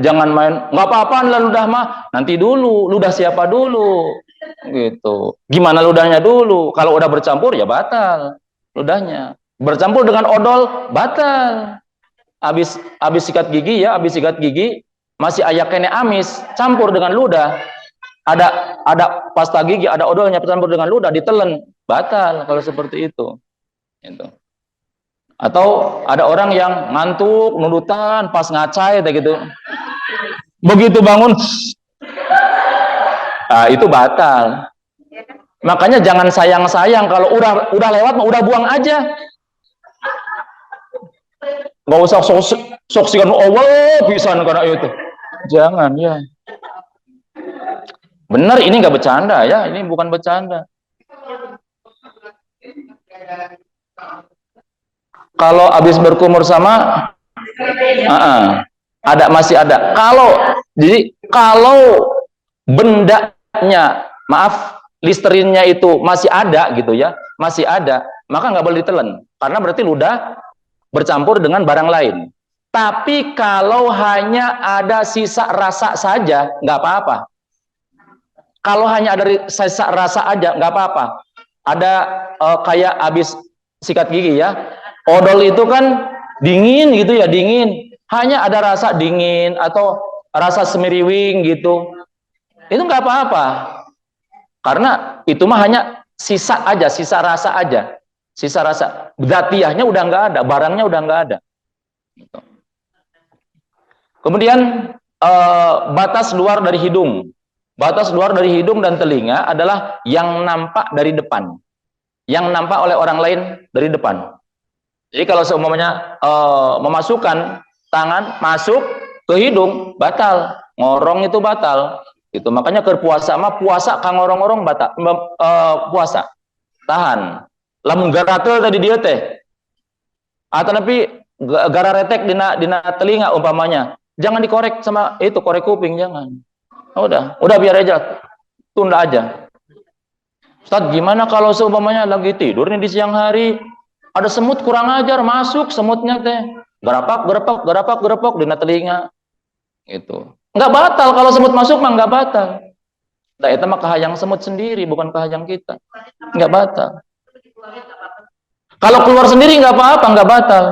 Jangan main nggak apa-apa ludah mah nanti dulu, ludah siapa dulu gitu. Gimana ludahnya dulu? Kalau udah bercampur ya batal ludahnya. Bercampur dengan odol batal. Habis sikat gigi ya, habis sikat gigi masih aya kene amis campur dengan ludah. Ada pasta gigi, ada odolnya campur dengan ludah, ditelen, batal kalau seperti itu. Gitu. Atau ada orang yang ngantuk, nudutan, pas ngacai, gitu. Begitu bangun, itu batal. Makanya jangan sayang-sayang, kalau udah lewat, udah buang aja. Gak usah soksikan Allah pisan karena itu. Jangan ya. Bener, ini nggak bercanda ya, ini bukan bercanda. Kalau habis berkumur sama, masih ada. Kalau bendanya, maaf, Listerinnya itu masih ada gitu ya, masih ada, maka nggak boleh ditelan, karena berarti ludah bercampur dengan barang lain. Tapi kalau hanya ada sisa rasa saja, nggak apa-apa. Kalau hanya ada sisa rasa aja, nggak apa-apa. Ada kayak habis sikat gigi ya, odol itu kan dingin gitu ya, dingin. Hanya ada rasa dingin atau rasa semiriwing gitu, itu nggak apa-apa. Karena itu mah hanya sisa aja, sisa rasa aja. Sisa rasa. Zatiahnya udah nggak ada, barangnya udah nggak ada. Kemudian batas luar dari hidung. Batas luar dari hidung dan telinga adalah yang nampak dari depan. Yang nampak oleh orang lain dari depan. Jadi kalau seumpamanya memasukkan tangan masuk ke hidung, batal. Ngorong itu batal. Gitu. Makanya ke puasa mah puasa kang orang-orang batal puasa. Tahan. Lamun garatel tadi dia teh. Atau tapi gara retek dina telinga umpamanya. Jangan dikorek sama itu, korek kuping jangan. Udah biar aja. Tunda aja. Ustaz, gimana kalau seumpamanya lagi tidur nih di siang hari, ada semut kurang ajar masuk semutnya teh. Gerapak dina telinga. Itu. Nggak batal kalau semut masuk mah nggak batal. Nah, itu mah kahayang semut sendiri, bukan kahayang kita. Nggak batal. Kalau keluar sendiri nggak apa-apa, nggak batal.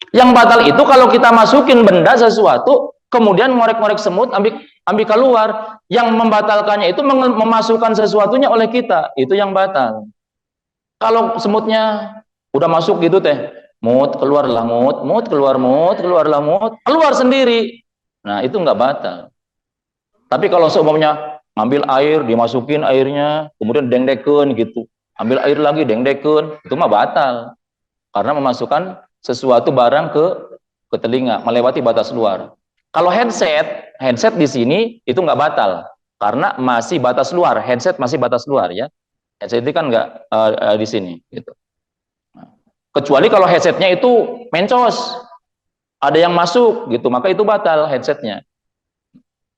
Yang batal itu kalau kita masukin benda sesuatu, kemudian ngorek-ngorek semut, ambil keluar. Yang membatalkannya itu memasukkan sesuatunya oleh kita, itu yang batal. Kalau semutnya udah masuk gitu teh, mut keluarlah mut keluarlah mut, keluar sendiri. Nah, itu nggak batal. Tapi kalau seumpamanya ambil air, dimasukin airnya, kemudian dengdeken gitu. Ambil air lagi, dengdeken, itu mah batal. Karena memasukkan sesuatu barang ke telinga, melewati batas luar. Kalau headset di sini itu nggak batal. Karena masih batas luar, headset masih batas luar ya. Headset itu kan nggak di sini. Gitu. Kecuali kalau headsetnya itu mencos. Ada yang masuk gitu, maka itu batal headsetnya.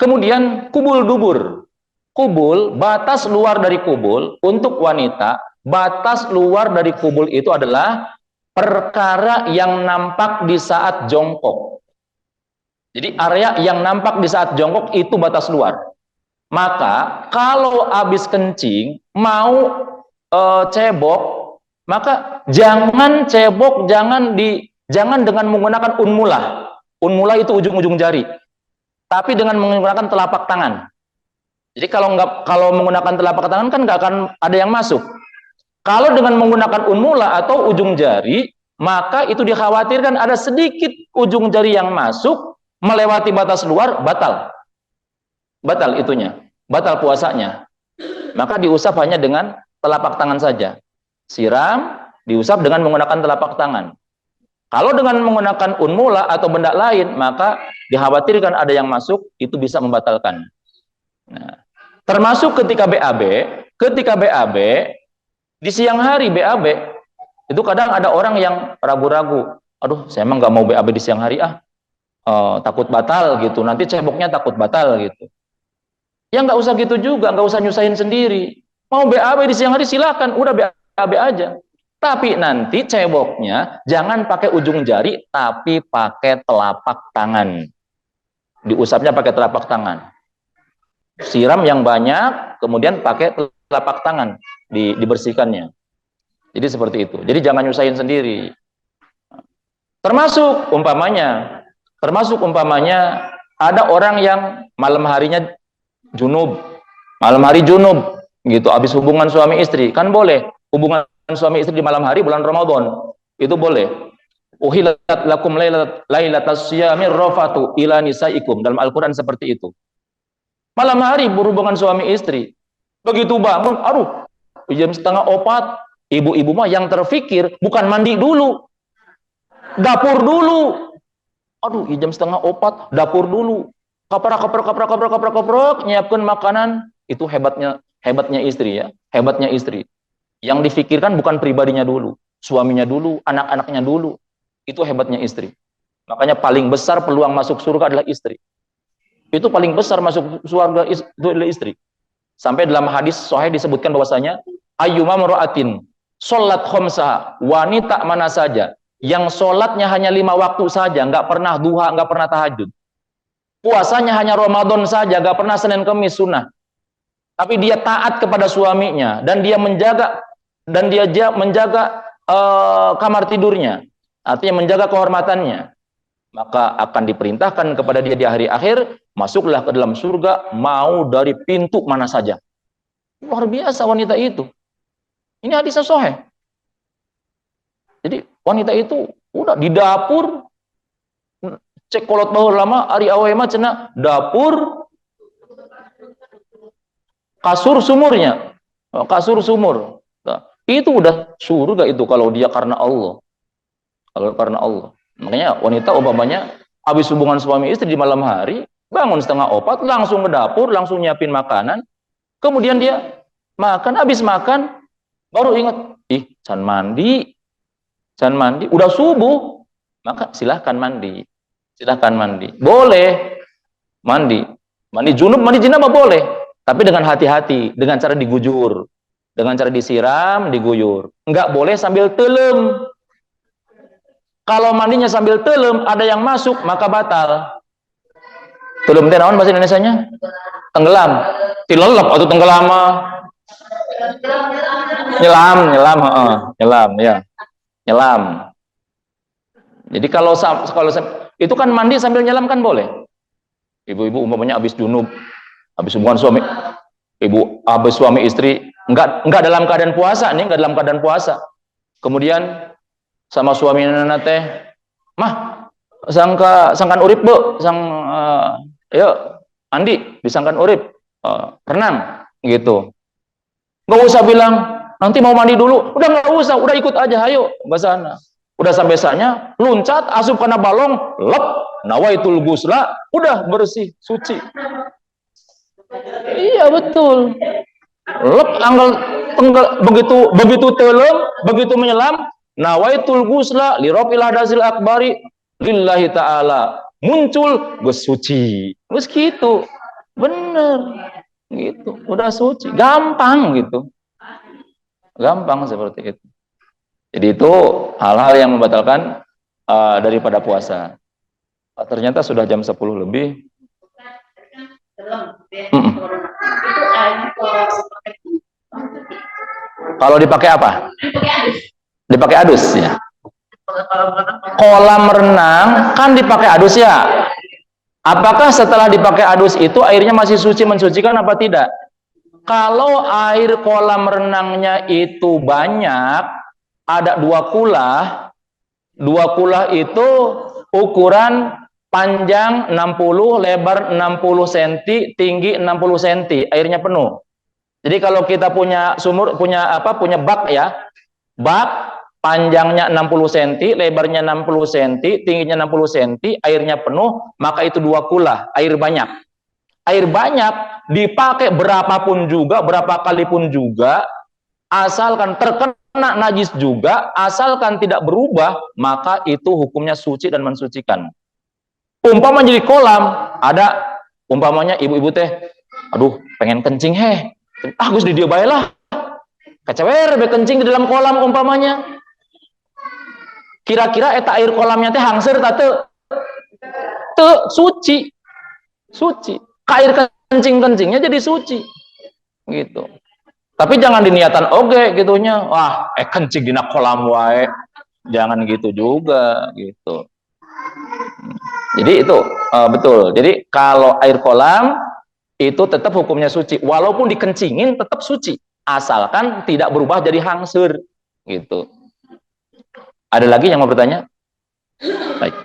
Kemudian kubul dubur. Kubul, batas luar dari kubul untuk wanita, batas luar dari kubul itu adalah perkara yang nampak di saat jongkok. Jadi area yang nampak di saat jongkok itu batas luar. Maka kalau habis kencing mau cebok, maka jangan cebok, jangan dengan menggunakan unmulah. Unmulah itu ujung-ujung jari. Tapi dengan menggunakan telapak tangan. Jadi kalau menggunakan telapak tangan kan nggak akan ada yang masuk. Kalau dengan menggunakan unmula atau ujung jari, maka itu dikhawatirkan ada sedikit ujung jari yang masuk melewati batas luar, batal. Batal itunya, batal puasanya. Maka diusap hanya dengan telapak tangan saja. Siram, diusap dengan menggunakan telapak tangan. Kalau dengan menggunakan unmula atau benda lain, maka dikhawatirkan ada yang masuk, itu bisa membatalkan. Nah, termasuk ketika BAB, di siang hari BAB, itu kadang ada orang yang ragu-ragu, aduh saya emang nggak mau BAB di siang hari takut batal gitu, nanti ceboknya takut batal gitu. Ya nggak usah gitu juga, nggak usah nyusahin sendiri. Mau BAB di siang hari silakan, udah BAB aja. Tapi nanti ceboknya jangan pakai ujung jari, tapi pakai telapak tangan. Diusapnya pakai telapak tangan. Siram yang banyak, kemudian pakai telapak tangan, dibersihkannya. Jadi seperti itu. Jadi jangan nyusahin sendiri. Termasuk umpamanya ada orang yang malam harinya junub, malam hari junub, gitu. Habis hubungan suami istri, kan boleh hubungan suami istri di malam hari bulan Ramadan, itu boleh. Uhilat lakum lailatas syiyami rafatu ila nisaikum, dalam Al-Qur'an seperti itu. Malam hari berhubungan suami istri, begitu bangun, aduh, jam 3:30, ibu-ibu mah yang terfikir bukan mandi dulu, dapur dulu. Aduh, jam 3:30, dapur dulu. Kaprak, nyiapkan makanan. Itu hebatnya istri ya, hebatnya istri. Yang difikirkan bukan pribadinya dulu, suaminya dulu, anak-anaknya dulu. Itu hebatnya istri. Makanya paling besar peluang masuk surga adalah istri. Itu paling besar masuk surga itu adalah istri. Sampai dalam hadis sahih disebutkan bahwasanya ayyuma mar'atin sholat khamsa, wanita mana saja yang sholatnya hanya 5 waktu saja, nggak pernah duha, nggak pernah tahajud, puasanya hanya Ramadan saja, nggak pernah Senin Kamis sunnah, tapi dia taat kepada suaminya dan dia menjaga kamar tidurnya, artinya menjaga kehormatannya, maka akan diperintahkan kepada dia di hari akhir, masuklah ke dalam surga mau dari pintu mana saja. Luar biasa wanita itu. Ini hadisnya sahih. Jadi wanita itu udah di dapur, cek kolot bahur lama ari awe mah cenah dapur kasur sumurnya. Kasur sumur. Nah, itu udah surga itu kalau dia karena Allah. Kalau karena Allah. Makanya wanita umpamanya habis hubungan suami istri di malam hari, bangun setengah 4, langsung ke dapur, langsung nyiapin makanan, kemudian dia makan, habis makan, baru ingat, can mandi, udah subuh, maka silahkan mandi, boleh mandi junub, mandi janabah boleh, tapi dengan hati-hati, dengan cara digujur, dengan cara disiram, diguyur, nggak boleh sambil telem. Kalau mandinya sambil telem, ada yang masuk, maka batal. Telem teh naon bahasa Indonesianya? Tenggelam. Tilelep atau tenggelam? Nyelam ya. Nyelam. Jadi kalau itu kan mandi sambil nyelam kan boleh. Ibu-ibu umpamanya habis junub, habis hubungan suami istri, enggak dalam keadaan puasa nih, enggak dalam keadaan puasa. Kemudian sama suami nana teh, mah sangkan urip bu, yuk mandi disangkan urip, renang gitu, nggak usah bilang nanti mau mandi dulu, udah nggak usah, udah ikut aja, ayo ke sana, udah sampai sana, loncat, asup kena balong, lep, nawaitul gusla, udah bersih, suci. Iya betul, lep, begitu telem, begitu menyelam, nawaitul gusla lirofil hadasil akbari lillahi ta'ala, muncul gus suci, gus gitu, bener gitu, udah suci, gampang gitu, gampang seperti itu. Jadi itu hal-hal yang membatalkan daripada puasa. Ternyata sudah jam 10 lebih. Kalau dipakai apa? Dipakai adus ya. Kolam renang kan dipakai adus ya. Apakah setelah dipakai adus itu airnya masih suci, mensucikan apa tidak? Kalau air kolam renangnya itu banyak, ada 2 kulah. 2 kulah itu ukuran panjang 60, lebar 60 cm, tinggi 60 cm, airnya penuh. Jadi kalau kita punya sumur, punya bak ya, bak panjangnya 60 cm, lebarnya 60 cm, tingginya 60 cm, airnya penuh, maka itu 2 kulah, air banyak. Air banyak dipakai berapapun juga, berapa kali pun juga, asalkan terkena najis juga, asalkan tidak berubah, maka itu hukumnya suci dan mensucikan. Umpama jadi kolam, ada umpamanya ibu-ibu teh, aduh pengen kencing Gus di dia bae lah, kecewer be kencing di dalam kolam umpamanya. Kira-kira eta air kolamnya teh hangser teu suci. Air kencing-kencingnya jadi suci. Gitu. Tapi jangan diniatan oge gitunya. Wah, kencing dina kolam wae. Jangan gitu juga gitu. Jadi itu betul. Jadi kalau air kolam itu tetap hukumnya suci. Walaupun dikencingin tetap suci. Asalkan tidak berubah jadi hangser gitu. Ada lagi yang mau bertanya? Baik.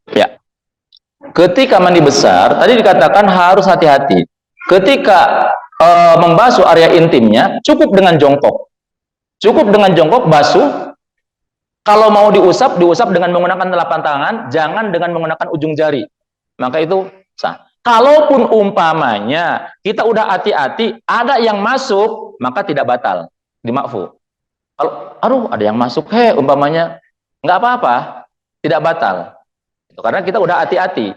Ya. Ketika mandi besar, tadi dikatakan harus hati-hati. Ketika membasuh area intimnya, cukup dengan jongkok. Cukup dengan jongkok basuh. Kalau mau diusap dengan menggunakan telapak tangan, jangan dengan menggunakan ujung jari. Maka itu sah. Kalaupun umpamanya kita udah hati-hati, ada yang masuk, maka tidak batal, dimakfu. Kalau aduh ada yang masuk umpamanya, nggak apa-apa, tidak batal. Karena kita udah hati-hati.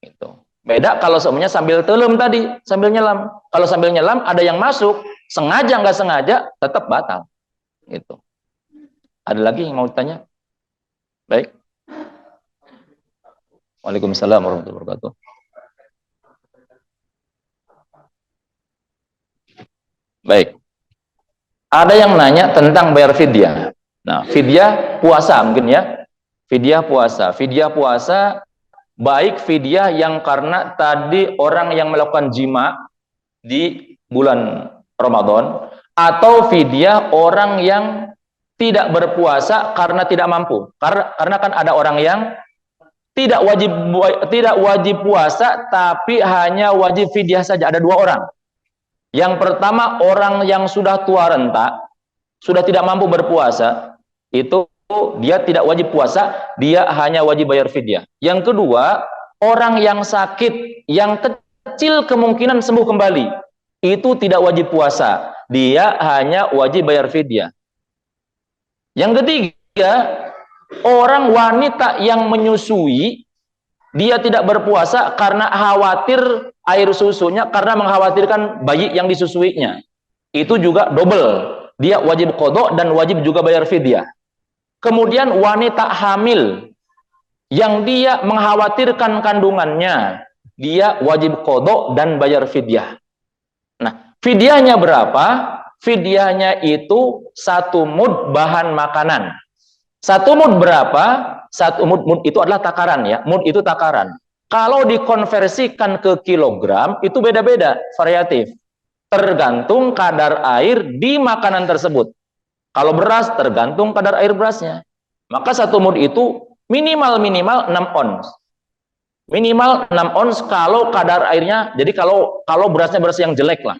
Gitu. Beda kalau semuanya sambil telem tadi, sambil nyelam. Kalau sambil nyelam ada yang masuk, sengaja nggak sengaja tetap batal. Gitu. Ada lagi yang mau tanya? Baik. Waalaikumsalam warahmatullahi wabarakatuh. Baik. Ada yang nanya tentang bayar fidyah. Nah, fidyah puasa mungkin ya. Fidyah puasa. Fidyah puasa baik fidyah yang karena tadi orang yang melakukan jima di bulan Ramadan atau fidyah orang yang tidak berpuasa karena tidak mampu. Karena kan ada orang yang tidak wajib puasa tapi hanya wajib fidyah saja. Ada dua orang. Yang pertama orang yang sudah tua renta, sudah tidak mampu berpuasa, itu dia tidak wajib puasa, dia hanya wajib bayar fidyah. Yang kedua, orang yang sakit, yang kecil kemungkinan sembuh kembali, itu tidak wajib puasa, dia hanya wajib bayar fidyah. Yang ketiga, orang wanita yang menyusui, dia tidak berpuasa karena khawatir air susunya, karena mengkhawatirkan bayi yang disusuinya. Itu juga double. Dia wajib qadha dan wajib juga bayar fidyah. Kemudian wanita hamil yang dia mengkhawatirkan kandungannya, dia wajib qadha dan bayar fidyah. Nah, fidyahnya berapa? Fidyahnya itu 1 mud bahan makanan. 1 mud berapa? 1 mud itu adalah takaran ya. Mud itu takaran. Kalau dikonversikan ke kilogram itu beda-beda, variatif. Tergantung kadar air di makanan tersebut. Kalau beras tergantung kadar air berasnya. Maka 1 mud itu minimal 6 ons. Minimal 6 ons kalau kadar airnya, jadi kalau berasnya beras yang jelek lah.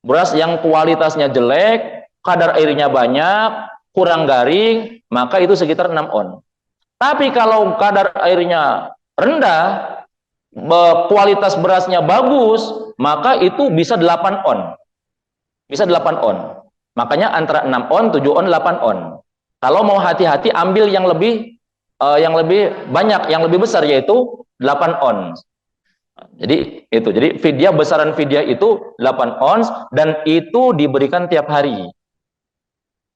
Beras yang kualitasnya jelek, kadar airnya banyak, kurang garing, maka itu sekitar 6 on. Tapi kalau kadar airnya rendah, kualitas berasnya bagus, maka itu bisa 8 on. Bisa 8 on. Makanya antara 6 on, 7 on, 8 on. Kalau mau hati-hati ambil yang lebih banyak, yang lebih besar yaitu 8 on. Jadi itu. Jadi fidyah, besaran fidyah itu 8 ons dan itu diberikan tiap hari.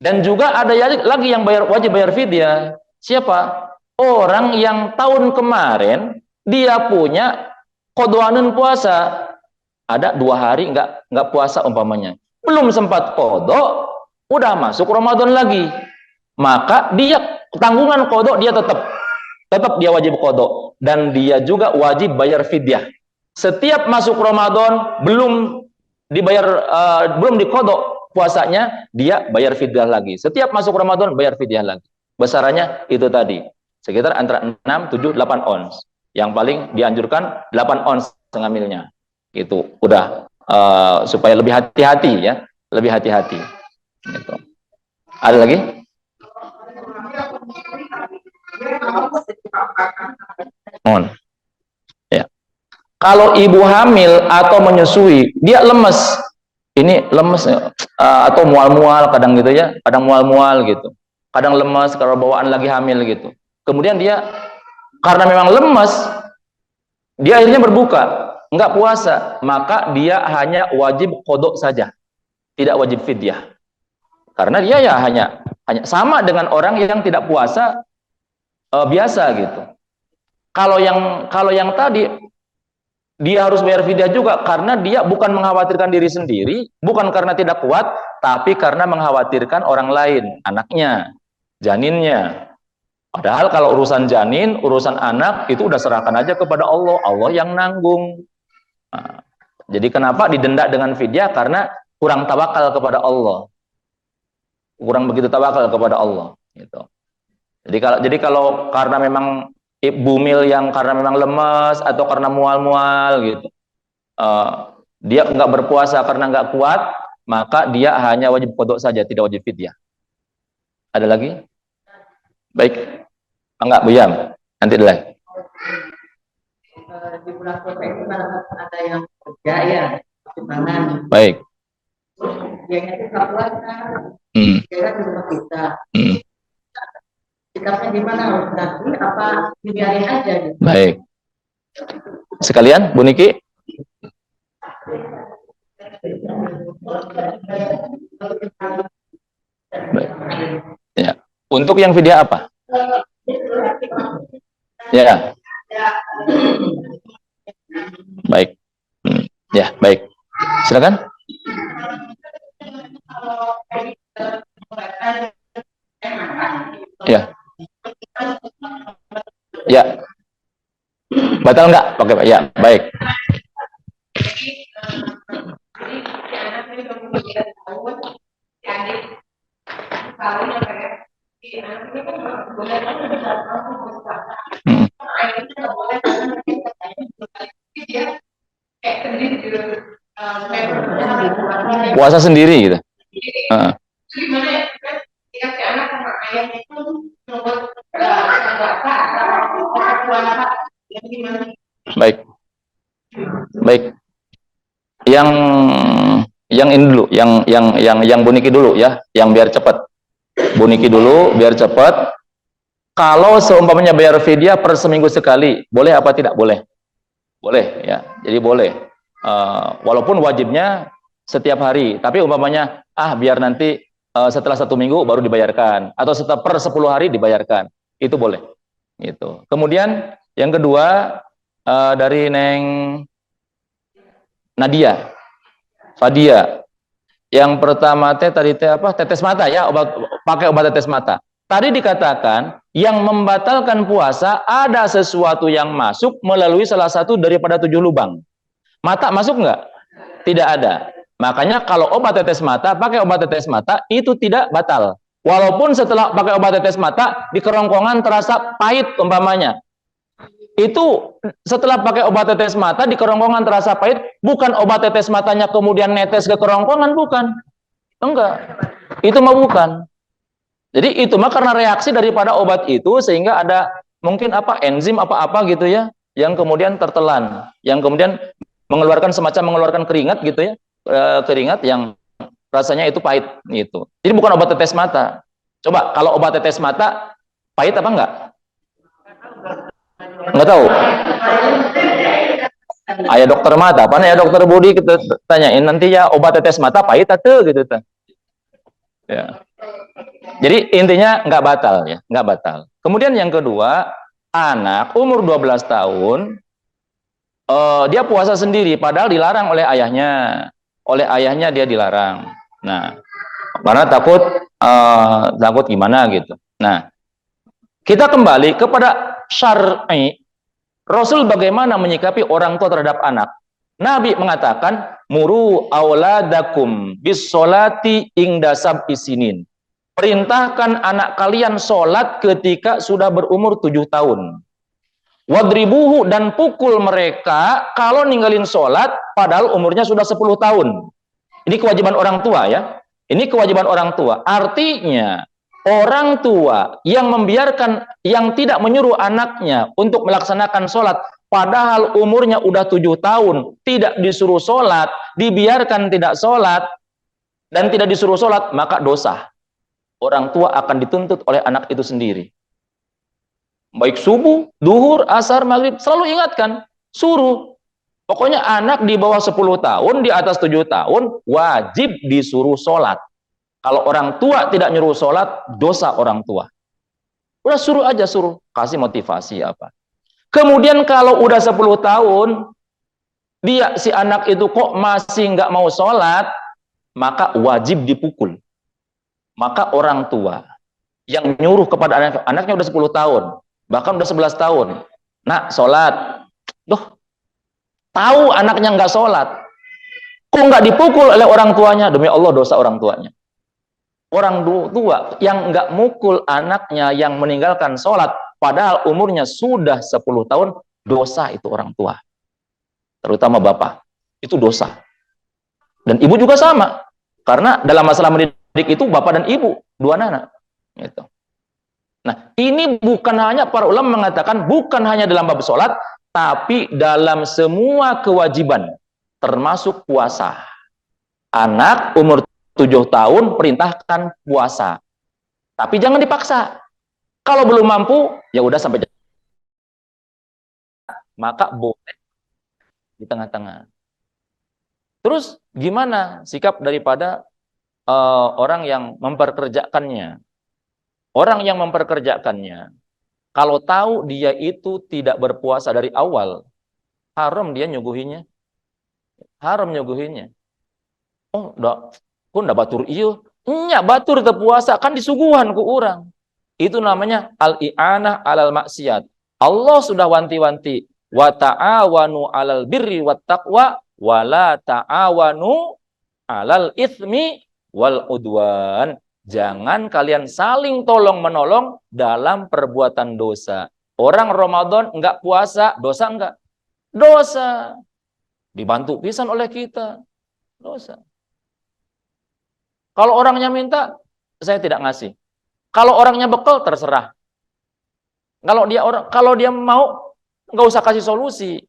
Dan juga ada lagi yang wajib bayar fidyah. Siapa? Orang yang tahun kemarin dia punya qadwanun puasa. Ada 2 hari nggak puasa umpamanya. Belum sempat qadha, udah masuk Ramadan lagi. Maka dia tanggungan qadha dia tetap dia wajib qadha dan dia juga wajib bayar fidyah. Setiap masuk Ramadan belum dibayar belum diqadha puasanya, dia bayar fidyah lagi. Setiap masuk Ramadan bayar fidyah lagi. Besarannya itu tadi, sekitar antara 6, 7, 8 ons. Yang paling dianjurkan 8 ons ngambilnya. Itu udah supaya lebih hati-hati ya, lebih hati-hati. Gitu. Ada lagi? Mohon. Ya. Kalau ibu hamil atau menyusui, dia lemes. Ini lemes atau mual-mual kadang gitu ya, kadang mual-mual gitu. Kadang lemes kalau bawaan lagi hamil gitu. Kemudian dia karena memang lemes, dia akhirnya berbuka, enggak puasa, maka dia hanya wajib qadha saja. Tidak wajib fidyah. Karena dia ya hanya sama dengan orang yang tidak puasa biasa gitu. Kalau yang tadi dia harus bayar fidyah juga karena dia bukan mengkhawatirkan diri sendiri, bukan karena tidak kuat, tapi karena mengkhawatirkan orang lain, anaknya, janinnya. Padahal kalau urusan janin, urusan anak itu udah serahkan aja kepada Allah, Allah yang nanggung. Nah, jadi kenapa didenda dengan fidyah? Karena kurang tawakal kepada Allah, kurang begitu tawakal kepada Allah. Gitu. Jadi kalau karena memang ibu hamil yang karena memang lemas atau karena mual-mual gitu, dia nggak berpuasa karena nggak kuat, maka dia hanya wajib qadha saja, tidak wajib fidyah. Ada lagi? Baik, enggak Bu Yam, nanti lagi. Di bulan puasa itu ada yang kerja ya, cuci tangan. Baik. Dia itu puasa, dia di rumah kita. Sikapnya gimana, harus ganti apa dibiarin aja gitu. Baik. Sekalian, Bu Niki. Baik. Ya. Untuk yang video apa? Ya. Baik. Ya, baik. Silakan. Ya. Ya. Batal enggak? Pakai Pak. Ya, baik. Puasa sendiri gitu. Baik. Baik. Yang ini dulu, yang Bu Niki dulu ya, yang biar cepat. Bu Niki dulu biar cepat. Kalau seumpamanya bayar fidyah per seminggu sekali, boleh apa tidak? Boleh. Boleh ya. Jadi boleh. Walaupun wajibnya setiap hari, tapi umpamanya biar nanti setelah 1 minggu baru dibayarkan, atau setelah per 10 hari dibayarkan, itu boleh. Gitu. Kemudian yang kedua dari Neng Nadia, Fadia. Yang pertama tadi apa? Tetes mata ya, pakai obat tetes mata. Tadi dikatakan yang membatalkan puasa ada sesuatu yang masuk melalui salah satu daripada 7 lubang. Mata masuk nggak? Tidak ada. Makanya kalau obat tetes mata, pakai obat tetes mata itu tidak batal. Walaupun setelah pakai obat tetes mata di kerongkongan terasa pahit umpamanya. Itu setelah pakai obat tetes mata di kerongkongan terasa pahit, bukan obat tetes matanya kemudian netes ke kerongkongan, bukan. Enggak. Itu mah bukan. Jadi itu mah karena reaksi daripada obat itu sehingga ada mungkin enzim apa gitu ya yang kemudian tertelan, yang kemudian mengeluarkan keringat gitu ya, keringat yang rasanya itu pahit gitu. Jadi bukan obat tetes mata. Coba kalau obat tetes mata pahit apa enggak? Enggak tahu. Ayah dokter mata, apa ya dokter Budi kita tanyain nanti ya obat tetes mata pahit atau gitu ta. Ya. Jadi intinya nggak batal ya, nggak batal. Kemudian yang kedua, anak umur 12 tahun dia puasa sendiri padahal dilarang oleh ayahnya. Oleh ayahnya dia dilarang. Nah, karena takut gimana gitu. Nah, kita kembali kepada syar'i. Rasul bagaimana menyikapi orang tua terhadap anak? Nabi mengatakan, muru auladakum bis sholati ingda sab'i sinin. Perintahkan anak kalian sholat ketika sudah berumur 7 tahun. Wadribuhu, dan pukul mereka kalau ninggalin sholat padahal umurnya sudah 10 tahun. Ini kewajiban orang tua ya. Ini kewajiban orang tua. Artinya orang tua yang membiarkan, yang tidak menyuruh anaknya untuk melaksanakan sholat padahal umurnya udah 7 tahun, tidak disuruh sholat, dibiarkan tidak sholat dan tidak disuruh sholat, maka dosa. Orang tua akan dituntut oleh anak itu sendiri. Baik subuh, duhur, asar, maghrib, selalu ingatkan, suruh. Pokoknya anak di bawah 10 tahun, di atas 7 tahun, wajib disuruh sholat. Kalau orang tua tidak nyuruh sholat, dosa orang tua. Udah suruh aja, suruh. Kasih motivasi apa. Kemudian kalau udah 10 tahun, si anak itu kok masih nggak mau sholat, maka wajib dipukul. Maka orang tua yang nyuruh kepada anaknya udah 10 tahun, bahkan udah 11 tahun. Nak, sholat. Duh, tahu anaknya nggak sholat. Kok nggak dipukul oleh orang tuanya? Demi Allah dosa orang tuanya. Orang tua yang nggak mukul anaknya yang meninggalkan sholat, padahal umurnya sudah 10 tahun, dosa itu orang tua. Terutama bapak. Itu dosa. Dan ibu juga sama. Karena dalam masalah mendidik itu bapak dan ibu, dua anak. Gitu. Nah, ini bukan hanya, para ulama mengatakan bukan hanya dalam bab sholat, tapi dalam semua kewajiban, termasuk puasa. Anak umur 7 tahun perintahkan puasa. Tapi jangan dipaksa. Kalau belum mampu, ya udah sampai maka boleh di tengah-tengah. Terus gimana sikap daripada orang yang memperkerjakannya? Orang yang memperkerjakannya, kalau tahu dia itu tidak berpuasa dari awal, haram dia nyuguhinya. Haram nyuguhinya. Oh, kun ndak batur iyo. Nya batur teu puasa kan disuguhan ku urang. Itu namanya al-i'anah alal maksiat. Allah sudah wanti-wanti, wa ta'awanu alal birri wat taqwa wa la ta'awanu alal itsmi wal udwan. Jangan kalian saling tolong-menolong dalam perbuatan dosa. Orang Ramadan enggak puasa, dosa enggak? Dosa. Dibantu pisan oleh kita. Dosa. Kalau orangnya minta, saya tidak ngasih. Kalau orangnya bekal, terserah. Kalau dia mau, nggak usah kasih solusi.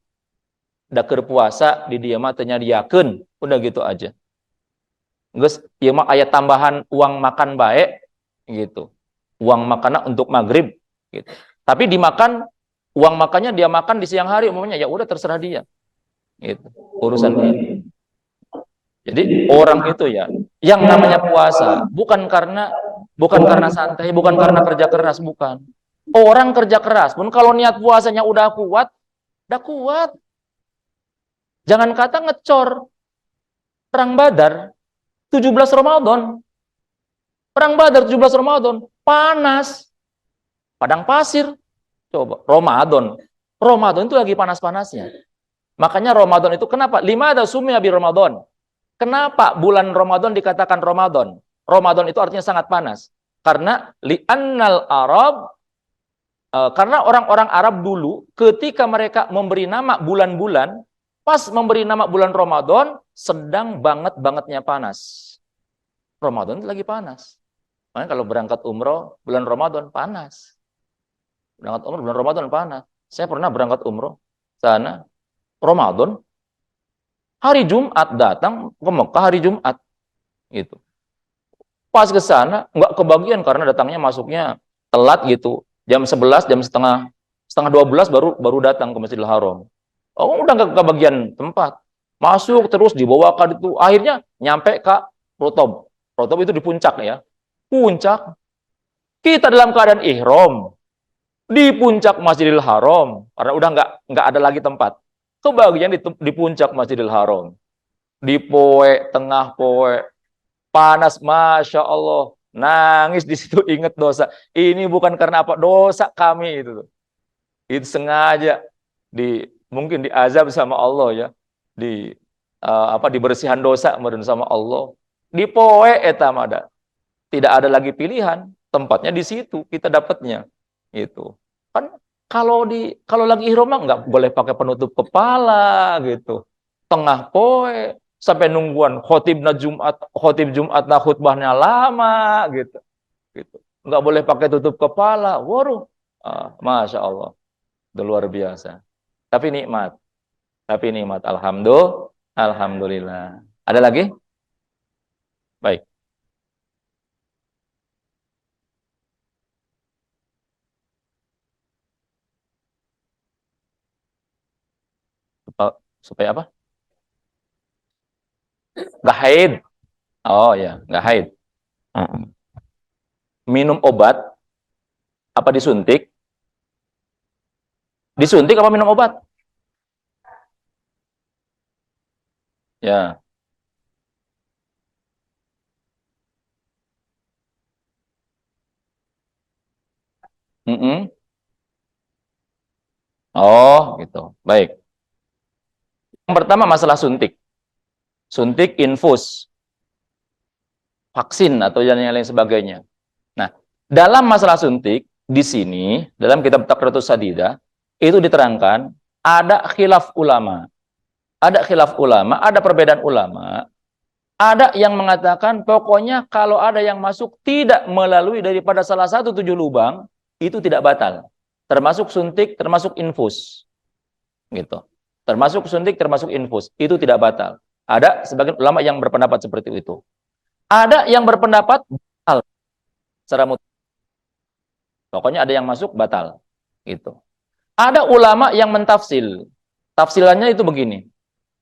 Dakar puasa di dia mah tanya diakeun, udah gitu aja. Geus ieu mah aya tambahan uang makan baik gitu. Uang makannya untuk maghrib gitu. Tapi dimakan uang makannya dia makan di siang hari umumnya, ya udah terserah dia. Gitu. Urusan dia. Jadi orang itu ya, yang namanya puasa bukan karena santai, bukan karena kerja keras, bukan. Orang kerja keras pun kalau niat puasanya udah kuat. Jangan kata ngecor. Perang Badar 17 Ramadan. Perang Badar 17 Ramadan, panas. Padang pasir. Coba, Ramadan itu lagi panas-panasnya. Makanya Ramadan itu kenapa? Limada summiya bi Ramadan. Kenapa bulan Ramadan dikatakan Ramadan? Ramadan itu artinya sangat panas. Karena li'annal Arab, karena orang-orang Arab dulu ketika mereka memberi nama bulan-bulan, pas memberi nama bulan Ramadan sedang bangetnya panas. Ramadan itu lagi panas. Makanya kalau berangkat umroh bulan Ramadan panas. Berangkat umroh bulan Ramadan panas. Saya pernah berangkat umroh sana Ramadan. Hari Jumat datang ke Mekah hari Jumat. Gitu. Pas ke sana nggak kebagian karena datangnya masuknya telat gitu. Jam 11, jam setengah 12 baru datang ke Masjidil Haram. Oh, udah nggak kebagian tempat. Masuk terus dibawa ke itu. Akhirnya nyampe ke Rotob. Rotob itu di puncak ya. Puncak. Kita dalam keadaan ihram di puncak Masjidil Haram karena udah nggak ada lagi tempat. Kebagian di puncak Masjidil Haram. Di tengah poe, panas, Masya Allah. Nangis di situ ingat dosa. Ini bukan karena apa, dosa kami itu. Itu sengaja mungkin diazab sama Allah ya. Dibersihan dosa sama Allah. Di poe eta mada. Tidak ada lagi pilihan, tempatnya di situ kita dapatnya. Itu. Kan kalau lagi ihram nggak boleh pakai penutup kepala gitu. Tengah poe sampai nungguan khotib Jumat nah khutbahnya lama gitu. Nggak boleh pakai tutup kepala. Waduh. Masya Allah. Itu luar biasa. Tapi nikmat. Alhamdulillah. Ada lagi? Baik. Supaya apa? Nggak haid. Oh ya, nggak haid. Minum obat apa disuntik? Disuntik apa minum obat? Ya. Oh, gitu. Baik. Yang pertama masalah suntik. Suntik infus. Vaksin atau yang lain sebagainya. Nah, dalam masalah suntik, di sini, dalam kitab Taqritus Sadidah, itu diterangkan, ada khilaf ulama. Ada perbedaan ulama. Ada yang mengatakan, pokoknya kalau ada yang masuk tidak melalui daripada salah satu 7 lubang, itu tidak batal. Termasuk suntik, termasuk infus. Gitu. Termasuk suntik, termasuk infus. Itu tidak batal. Ada sebagian ulama yang berpendapat seperti itu. Ada yang berpendapat batal secara mutlak. Pokoknya ada yang masuk batal. Gitu. Ada ulama yang mentafsil. Tafsilannya itu begini.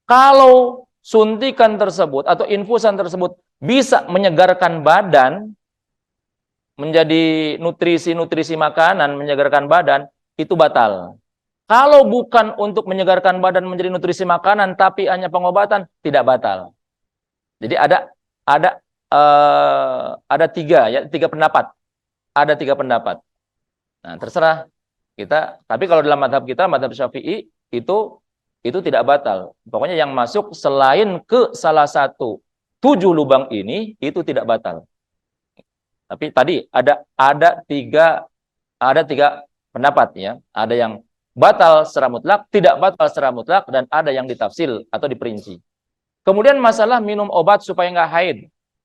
Kalau suntikan tersebut atau infusan tersebut bisa menyegarkan badan, menjadi nutrisi-nutrisi makanan, menyegarkan badan, itu batal. Kalau bukan untuk menyegarkan badan menjadi nutrisi makanan, tapi hanya pengobatan, tidak batal. Jadi ada tiga pendapat. Ada tiga pendapat. Nah, terserah kita. Tapi kalau dalam madhab kita, madhab Syafi'i, itu tidak batal. Pokoknya yang masuk selain ke salah satu 7 lubang ini, itu tidak batal. Tapi tadi ada tiga pendapat ya. Ada yang batal secara mutlak, tidak batal secara mutlak, dan ada yang ditafsil atau diperinci. Kemudian masalah minum obat supaya nggak haid.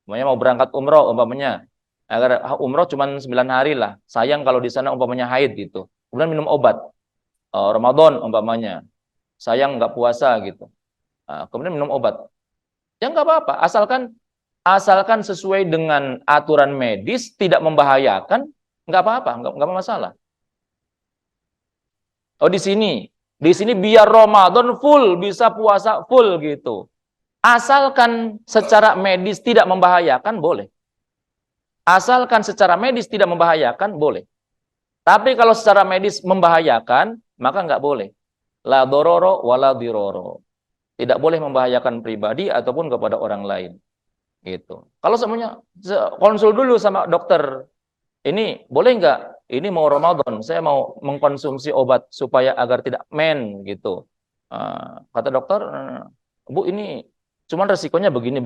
Umpamanya mau berangkat umroh, umpamanya agar umroh cuma 9 hari lah. Sayang kalau di sana umpamanya haid gitu. Kemudian minum obat. Ramadan umpamanya. Sayang nggak puasa gitu. Kemudian minum obat. Ya nggak apa-apa. Asalkan sesuai dengan aturan medis, tidak membahayakan, nggak apa-apa, nggak masalah. Oh di sini biar Ramadan full, bisa puasa full gitu. Asalkan secara medis tidak membahayakan, boleh. Asalkan secara medis tidak membahayakan, boleh. Tapi kalau secara medis membahayakan, maka nggak boleh. La dororo wala diroro. Tidak boleh membahayakan pribadi ataupun kepada orang lain. Gitu. Kalau semuanya konsul dulu sama dokter. Ini boleh nggak? Ini mau Ramadan, saya mau mengkonsumsi obat supaya agar tidak gitu. Kata dokter, Bu ini cuman resikonya begini,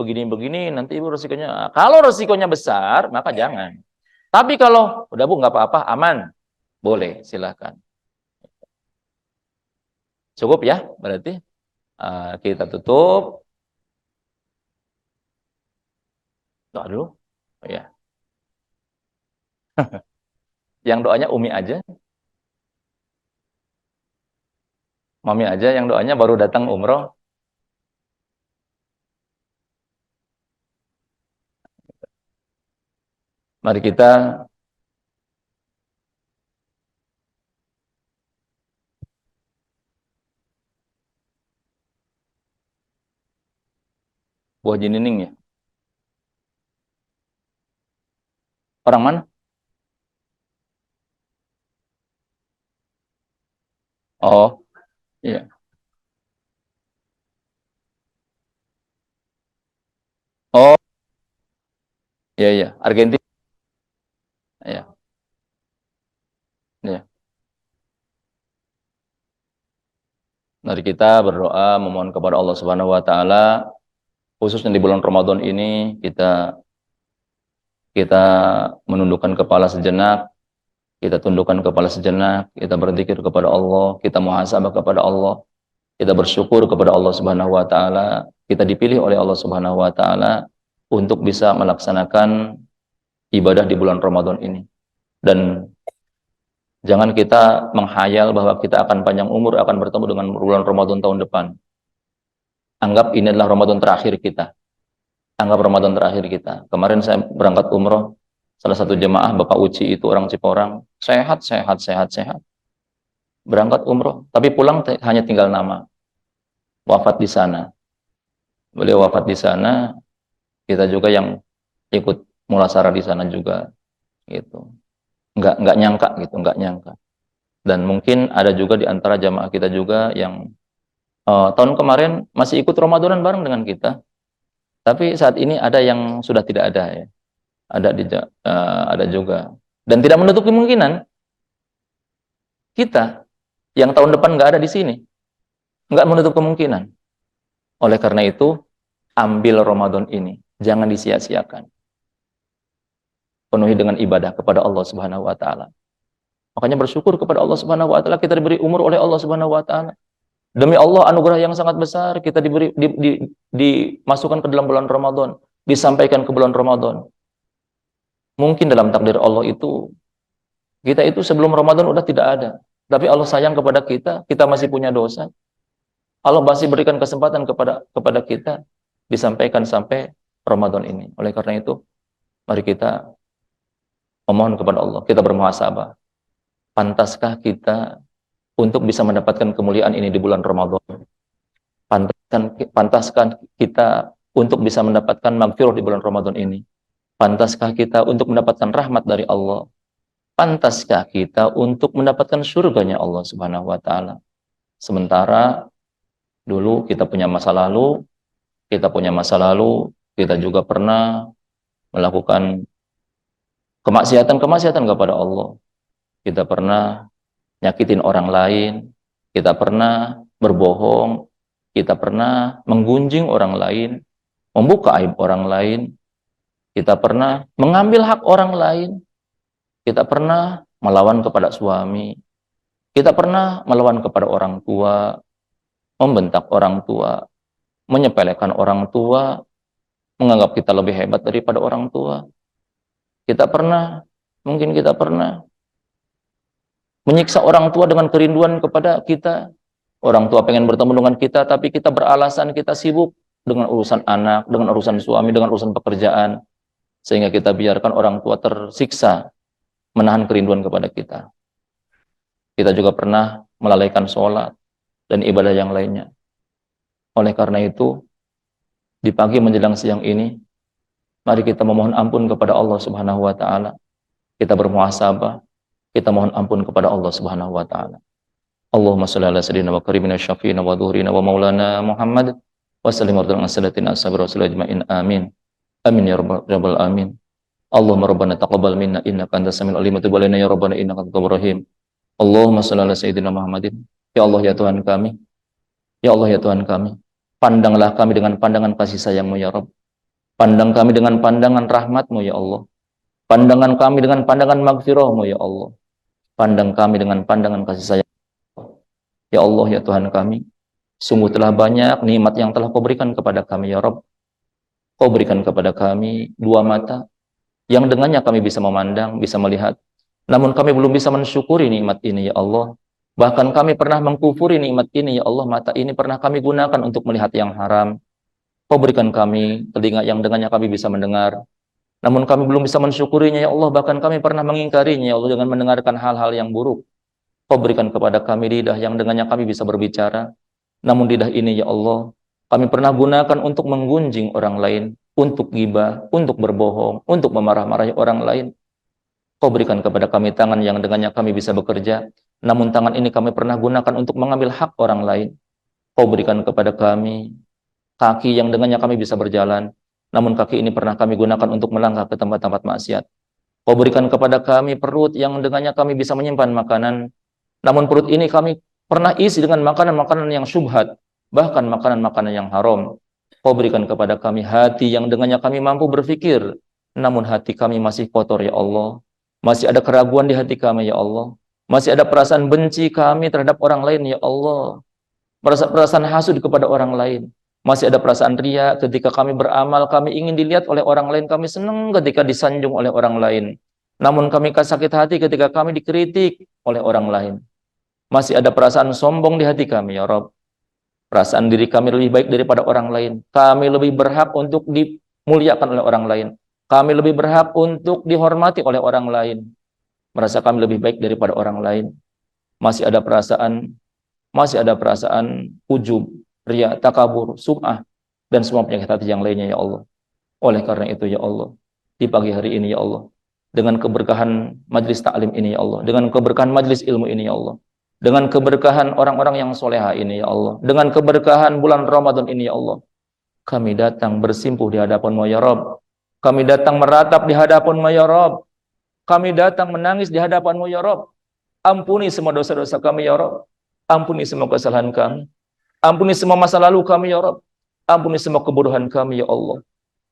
nanti Ibu resikonya. Kalau resikonya besar, maka jangan. Tapi kalau udah Bu nggak apa-apa, aman, boleh, silahkan. Cukup ya, berarti kita tutup. Doa dulu, oh, ya. Yang doanya Umi aja, Mami aja yang doanya baru datang umroh. Mari kita buah jinining ya. Orang mana? Oh, iya. Oh, iya iya, Argentina. Iya, iya. Mari kita berdoa memohon kepada Allah Subhanahu wa taala, khususnya di bulan Ramadan ini kita menundukkan kepala sejenak, kita tundukkan kepala sejenak, kita berzikir kepada Allah, kita muhasabah kepada Allah, kita bersyukur kepada Allah Subhanahu wa taala, kita dipilih oleh Allah Subhanahu wa taala untuk bisa melaksanakan ibadah di bulan Ramadan ini. Dan jangan kita menghayal bahwa kita akan panjang umur, akan bertemu dengan bulan Ramadan tahun depan. Anggap ini adalah Ramadan terakhir kita. Anggap Ramadan terakhir kita. Kemarin saya berangkat umroh, salah satu jemaah Bapak Uci itu orang Ciporang, sehat. Berangkat umroh, tapi pulang hanya tinggal nama. Wafat di sana. Beliau wafat di sana, kita juga yang ikut mulasarah di sana juga gitu. Enggak nyangka gitu, enggak nyangka. Dan mungkin ada juga di antara jamaah kita juga yang tahun kemarin masih ikut Ramadanan bareng dengan kita. Tapi saat ini ada yang sudah tidak ada ya. Ada juga. Dan tidak menutup kemungkinan kita yang tahun depan nggak ada di sini. Nggak menutup kemungkinan. Oleh karena itu, ambil Ramadan ini. Jangan disia-siakan. Penuhi dengan ibadah kepada Allah Subhanahu wa taala. Makanya bersyukur kepada Allah Subhanahu wa taala, kita diberi umur oleh Allah Subhanahu wa taala. Demi Allah, anugerah yang sangat besar, kita dimasukkan ke dalam bulan Ramadan, disampaikan ke bulan Ramadan. Mungkin dalam takdir Allah itu, kita itu sebelum Ramadan udah tidak ada. Tapi Allah sayang kepada kita masih punya dosa. Allah masih berikan kesempatan kepada kita. disampaikan sampai Ramadan ini. Oleh karena itu, mari kita memohon kepada Allah, kita bermuhasabah. Pantaskah kita untuk bisa mendapatkan kemuliaan ini di bulan Ramadan? Pantaskah kita untuk bisa mendapatkan maghfirah di bulan Ramadan ini? Pantaskah kita untuk mendapatkan rahmat dari Allah? Pantaskah kita untuk mendapatkan surganya Allah Subhanahu wa taala? Sementara dulu kita punya masa lalu, kita juga pernah melakukan kemaksiatan kepada Allah. Kita pernah nyakitin orang lain, kita pernah berbohong, kita pernah menggunjing orang lain, membuka aib orang lain, kita pernah mengambil hak orang lain, kita pernah melawan kepada suami, kita pernah melawan kepada orang tua, membentak orang tua, menyepelekan orang tua, menganggap kita lebih hebat daripada orang tua. Mungkin kita pernah menyiksa orang tua dengan kerinduan kepada kita. Orang tua pengen bertemu dengan kita, tapi kita beralasan kita sibuk dengan urusan anak, dengan urusan suami, dengan urusan pekerjaan. Sehingga kita biarkan orang tua tersiksa, menahan kerinduan kepada kita. Kita juga pernah melalaikan sholat dan ibadah yang lainnya. Oleh karena itu, di pagi menjelang siang ini, mari kita memohon ampun kepada Allah Subhanahu wa taala. Kita bermuhasabah, kita mohon ampun kepada Allah Subhanahu wa taala. Allahumma shalli ala sayyidina wa karimina syafiina wa dhuhrina wa maulana Muhammad wa sallim wa salatina ashabi rasulillah ajma'in. Amin. Amin ya rabbal alamin. Allahumma rabbana taqabbal minna innaka antas samiul alim wa tub alaina ya rabbana innaka antat tawwabur rahim. Allahumma shalli ala sayyidina Muhammadin. Ya Allah ya Tuhan kami. Ya Allah ya Tuhan kami. Pandanglah kami dengan pandangan kasih sayang-Mu ya Rabb. Pandang kami dengan pandangan rahmat-Mu ya Allah. Pandangan kami dengan pandangan maghfirah-Mu ya Allah. Pandang kami dengan pandangan kasih sayang. Ya Allah ya Tuhan kami. Sungguh telah banyak nikmat yang telah Kau berikan kepada kami ya Rabb. Kau berikan kepada kami dua mata yang dengannya kami bisa memandang, bisa melihat. Namun kami belum bisa mensyukuri nikmat ini ya Allah. Bahkan kami pernah mengkufuri nikmat ini ya Allah. Mata ini pernah kami gunakan untuk melihat yang haram. Kau berikan kami telinga yang dengannya kami bisa mendengar. Namun kami belum bisa mensyukurinya ya Allah. Bahkan kami pernah mengingkarinya ya Allah dengan mendengarkan hal-hal yang buruk. Kau berikan kepada kami lidah yang dengannya kami bisa berbicara. Namun lidah ini ya Allah, kami pernah gunakan untuk menggunjing orang lain, untuk ghibah, untuk berbohong, untuk memarah-marahi orang lain. Kau berikan kepada kami tangan yang dengannya kami bisa bekerja. Namun tangan ini kami pernah gunakan untuk mengambil hak orang lain. Kau berikan kepada kami kaki yang dengannya kami bisa berjalan. Namun kaki ini pernah kami gunakan untuk melangkah ke tempat-tempat maksiat. Kau berikan kepada kami perut yang dengannya kami bisa menyimpan makanan. Namun perut ini kami pernah isi dengan makanan-makanan yang syubhat, bahkan makanan-makanan yang haram. Kau berikan kepada kami hati yang dengannya kami mampu berpikir. Namun hati kami masih kotor ya Allah. Masih ada keraguan di hati kami ya Allah. Masih ada perasaan benci kami terhadap orang lain ya Allah. Perasaan hasud kepada orang lain. Masih ada perasaan ria ketika kami beramal, kami ingin dilihat oleh orang lain, kami senang ketika disanjung oleh orang lain. Namun kami sakit hati ketika kami dikritik oleh orang lain. Masih ada perasaan sombong di hati kami ya Rabb. Perasaan diri kami lebih baik daripada orang lain. Kami lebih berhak untuk dimuliakan oleh orang lain. Kami lebih berhak untuk dihormati oleh orang lain. Merasa kami lebih baik daripada orang lain. Masih ada perasaan ujub, riya, takabur, sum'ah, dan semua penyakit hati yang lainnya ya Allah. Oleh karena itu ya Allah, di pagi hari ini ya Allah, dengan keberkahan majlis ta'lim ini ya Allah, dengan keberkahan majlis ilmu ini ya Allah, dengan keberkahan orang-orang yang soleha ini ya Allah, dengan keberkahan bulan Ramadan ini ya Allah, kami datang bersimpuh di hadapan-Mu ya Rabb. Kami datang meratap di hadapan-Mu ya Rabb. Kami datang menangis di hadapan-Mu ya Rabb. Ampuni semua dosa-dosa kami ya Rabb. Ampuni semua kesalahan kami. Ampuni semua masa lalu kami ya Rabb. Ampuni semua kebodohan kami ya Allah.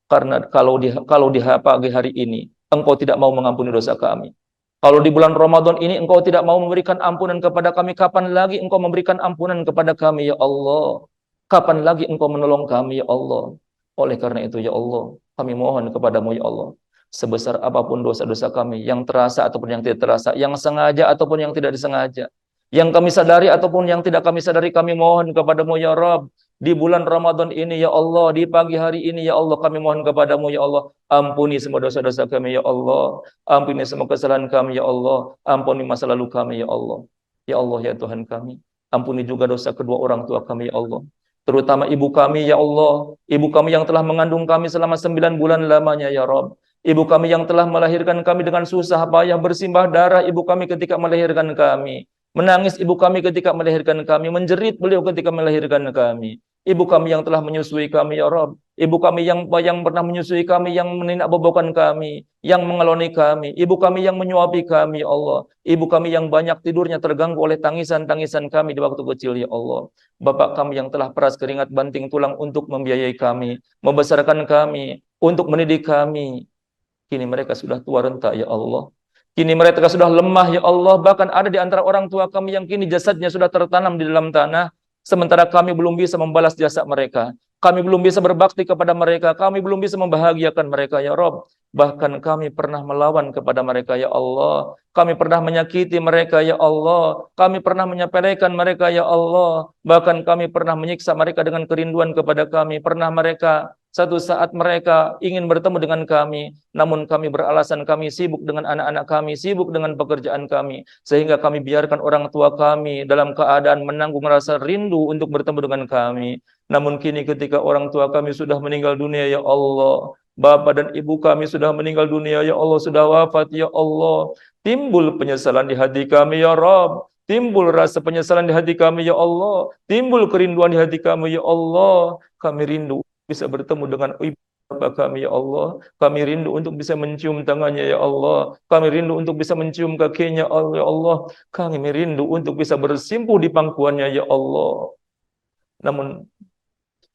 Karena kalau di pagi hari ini Engkau tidak mau mengampuni dosa kami. Kalau di bulan Ramadan ini Engkau tidak mau memberikan ampunan kepada kami, kapan lagi Engkau memberikan ampunan kepada kami ya Allah? Kapan lagi Engkau menolong kami ya Allah? Oleh karena itu ya Allah, kami mohon kepadamu ya Allah, sebesar apapun dosa-dosa kami, yang terasa ataupun yang tidak terasa, yang sengaja ataupun yang tidak disengaja, yang kami sadari ataupun yang tidak kami sadari, kami mohon kepadamu ya Rabb, di bulan Ramadan ini ya Allah, di pagi hari ini ya Allah, kami mohon kepadamu ya Allah, ampuni semua dosa-dosa kami ya Allah, ampuni semua kesalahan kami ya Allah, ampuni masa lalu kami ya Allah. Ya Allah ya Tuhan kami, ampuni juga dosa kedua orang tua kami ya Allah, terutama ibu kami ya Allah, ibu kami yang telah mengandung kami selama 9 bulan lamanya ya Rabb. Ibu kami yang telah melahirkan kami dengan susah payah, bersimbah darah ibu kami ketika melahirkan kami. Menangis ibu kami ketika melahirkan kami, menjerit beliau ketika melahirkan kami. Ibu kami yang telah menyusui kami ya Rabb. Ibu kami yang pernah menyusui kami, yang meninak bobokan kami, yang mengeloni kami. Ibu kami yang menyuapi kami ya Allah. Ibu kami yang banyak tidurnya terganggu oleh tangisan-tangisan kami di waktu kecil ya Allah. Bapak kami yang telah peras keringat banting tulang untuk membiayai kami, membesarkan kami, untuk mendidik kami. Kini mereka sudah tua renta ya Allah. Kini mereka sudah lemah ya Allah. Bahkan ada di antara orang tua kami yang kini jasadnya sudah tertanam di dalam tanah. Sementara kami belum bisa membalas jasa mereka. Kami belum bisa berbakti kepada mereka. Kami belum bisa membahagiakan mereka ya Rob. Bahkan kami pernah melawan kepada mereka ya Allah. Kami pernah menyakiti mereka ya Allah. Kami pernah menyepelekan mereka ya Allah. Bahkan kami pernah menyiksa mereka dengan kerinduan kepada kami. Pernah mereka satu saat mereka ingin bertemu dengan kami, namun kami beralasan kami sibuk dengan anak-anak kami, sibuk dengan pekerjaan kami, sehingga kami biarkan orang tua kami dalam keadaan menanggung rasa rindu untuk bertemu dengan kami. Namun kini ketika orang tua kami sudah meninggal dunia ya Allah, bapak dan ibu kami sudah meninggal dunia ya Allah, sudah wafat ya Allah, timbul penyesalan di hati kami ya Rabb. Timbul rasa penyesalan di hati kami ya Allah, timbul kerinduan di hati kami ya Allah. Kami rindu bisa bertemu dengan ibu bapak kami ya Allah. Kami rindu untuk bisa mencium tangannya ya Allah. Kami rindu untuk bisa mencium kakinya ya Allah. Kami rindu untuk bisa bersimpuh di pangkuannya ya Allah. Namun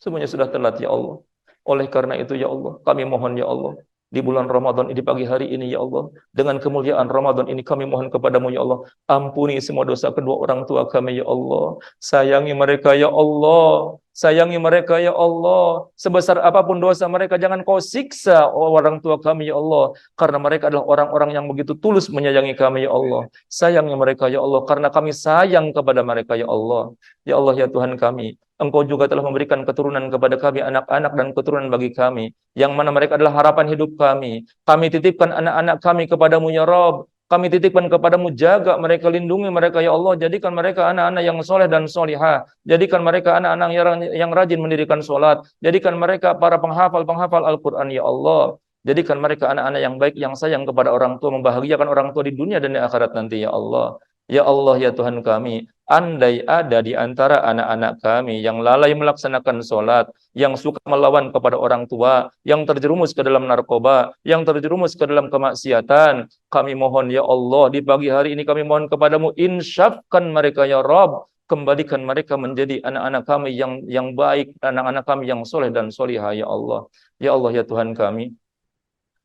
semuanya sudah telat ya Allah. Oleh karena itu ya Allah, kami mohon ya Allah, di bulan Ramadan di pagi hari ini ya Allah, dengan kemuliaan Ramadan ini kami mohon kepadamu ya Allah, ampuni semua dosa kedua orang tua kami ya Allah. Sayangi mereka ya Allah. Sayangi mereka ya Allah. Sebesar apapun dosa mereka, jangan kau siksa orang tua kami ya Allah, karena mereka adalah orang-orang yang begitu tulus menyayangi kami ya Allah. Sayangi mereka ya Allah, karena kami sayang kepada mereka ya Allah. Ya Allah ya Tuhan kami, Engkau juga telah memberikan keturunan kepada kami, anak-anak dan keturunan bagi kami, yang mana mereka adalah harapan hidup kami. Kami titipkan anak-anak kami kepadamu ya Rabb. Kami titipkan kepadamu, jaga mereka, lindungi mereka ya Allah. Jadikan mereka anak-anak yang soleh dan solihah. Jadikan mereka anak-anak yang rajin mendirikan sholat. Jadikan mereka para penghafal Al-Quran ya Allah. Jadikan mereka anak-anak yang baik, yang sayang kepada orang tua, membahagiakan orang tua di dunia dan di akhirat nanti ya Allah. Ya Allah ya Tuhan kami, andai ada di antara anak-anak kami yang lalai melaksanakan sholat, yang suka melawan kepada orang tua, yang terjerumus ke dalam narkoba, yang terjerumus ke dalam kemaksiatan, kami mohon ya Allah, di pagi hari ini kami mohon kepadamu, insyafkan mereka ya Rabb, kembalikan mereka menjadi anak-anak kami yang baik, anak-anak kami yang soleh dan solihah ya Allah. Ya Allah ya Tuhan kami,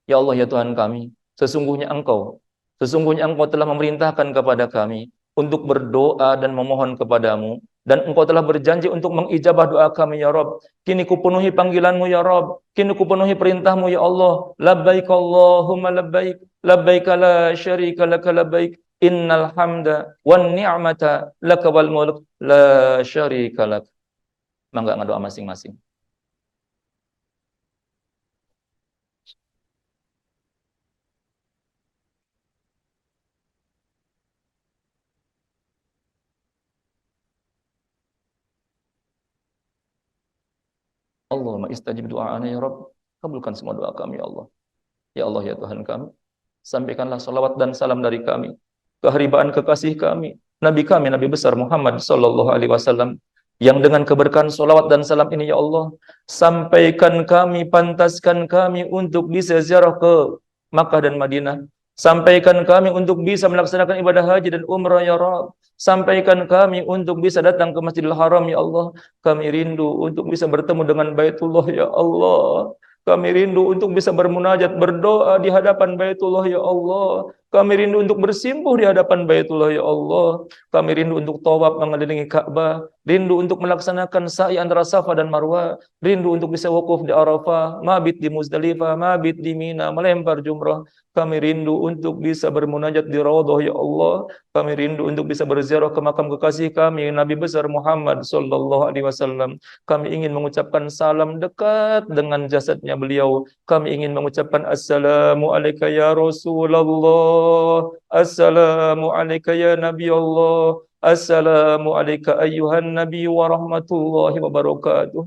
ya Allah ya Tuhan kami, sesungguhnya Engkau telah memerintahkan kepada kami untuk berdoa dan memohon kepadamu, dan Engkau telah berjanji untuk mengijabah doa kami ya Rabb. Kini ku penuhi panggilanmu ya Rabb, kini ku penuhi perintahmu ya Allah. Labbaik Allahumma labbaik, labbaik la syarika laka labbaik, innal hamda wan ni'mata laka wal mulk la syarika lak. Mangga ngadoa masing-masing. Allahumma istajib du'a'ana ya Rabb. Kabulkan semua doa kami ya Allah. Ya Allah ya Tuhan kami, sampaikanlah salawat dan salam dari kami, keharibaan kekasih kami, Nabi kami, Nabi besar Muhammad sallallahu alaihi wasallam, yang dengan keberkahan salawat dan salam ini ya Allah, sampaikan kami, pantaskan kami untuk bisa ziarah ke Makkah dan Madinah. Sampaikan kami untuk bisa melaksanakan ibadah haji dan umrah ya Rabb. Sampaikan kami untuk bisa datang ke Masjidil Haram ya Allah. Kami rindu untuk bisa bertemu dengan Baitullah ya Allah. Kami rindu untuk bisa bermunajat, berdoa di hadapan Baitullah ya Allah. Kami rindu untuk bersimpuh di hadapan Baitullah ya Allah. Kami rindu untuk tawaf mengelilingi Ka'bah, rindu untuk melaksanakan sa'i antara Safa dan Marwah, rindu untuk bisa wukuf di Arafah, mabit di Muzdalifah, mabit di Mina, melempar jumrah. Kami rindu untuk bisa bermunajat di Raudhah ya Allah. Kami rindu untuk bisa berziarah ke makam kekasih kami Nabi besar Muhammad sallallahu alaihi wasallam. Kami ingin mengucapkan salam dekat dengan jasadnya beliau. Kami ingin mengucapkan assalamu alayka ya Rasulullah, assalamu alayka ya Nabi Allah, assalamu alayka ayyuhan Nabi wa rahmatullahi wa barakatuh.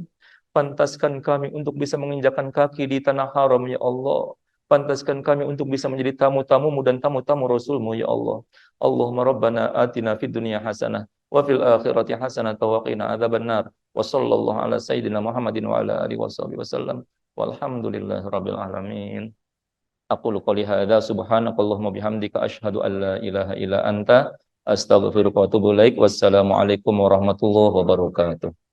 Pantaskan kami untuk bisa menginjakkan kaki di tanah haram ya Allah. Pantaskan kami untuk bisa menjadi tamu-tamumu dan tamu-tamu Rasulmu ya Allah. Allahumma rabbana atina fid dunya hasanah wa fil akhirati hasanah wa qina adzabannar. Wa sallallahu ala sayyidina Muhammadin wa ala alihi wasallam. Walhamdulillahi rabbil alamin. Aqulu qouli hadza subhanakallahumma bihamdika asyhadu an la ilaha illa anta astaghfiruka wa atubu ilaik. Wassalamu alaikum warahmatullahi wabarakatuh.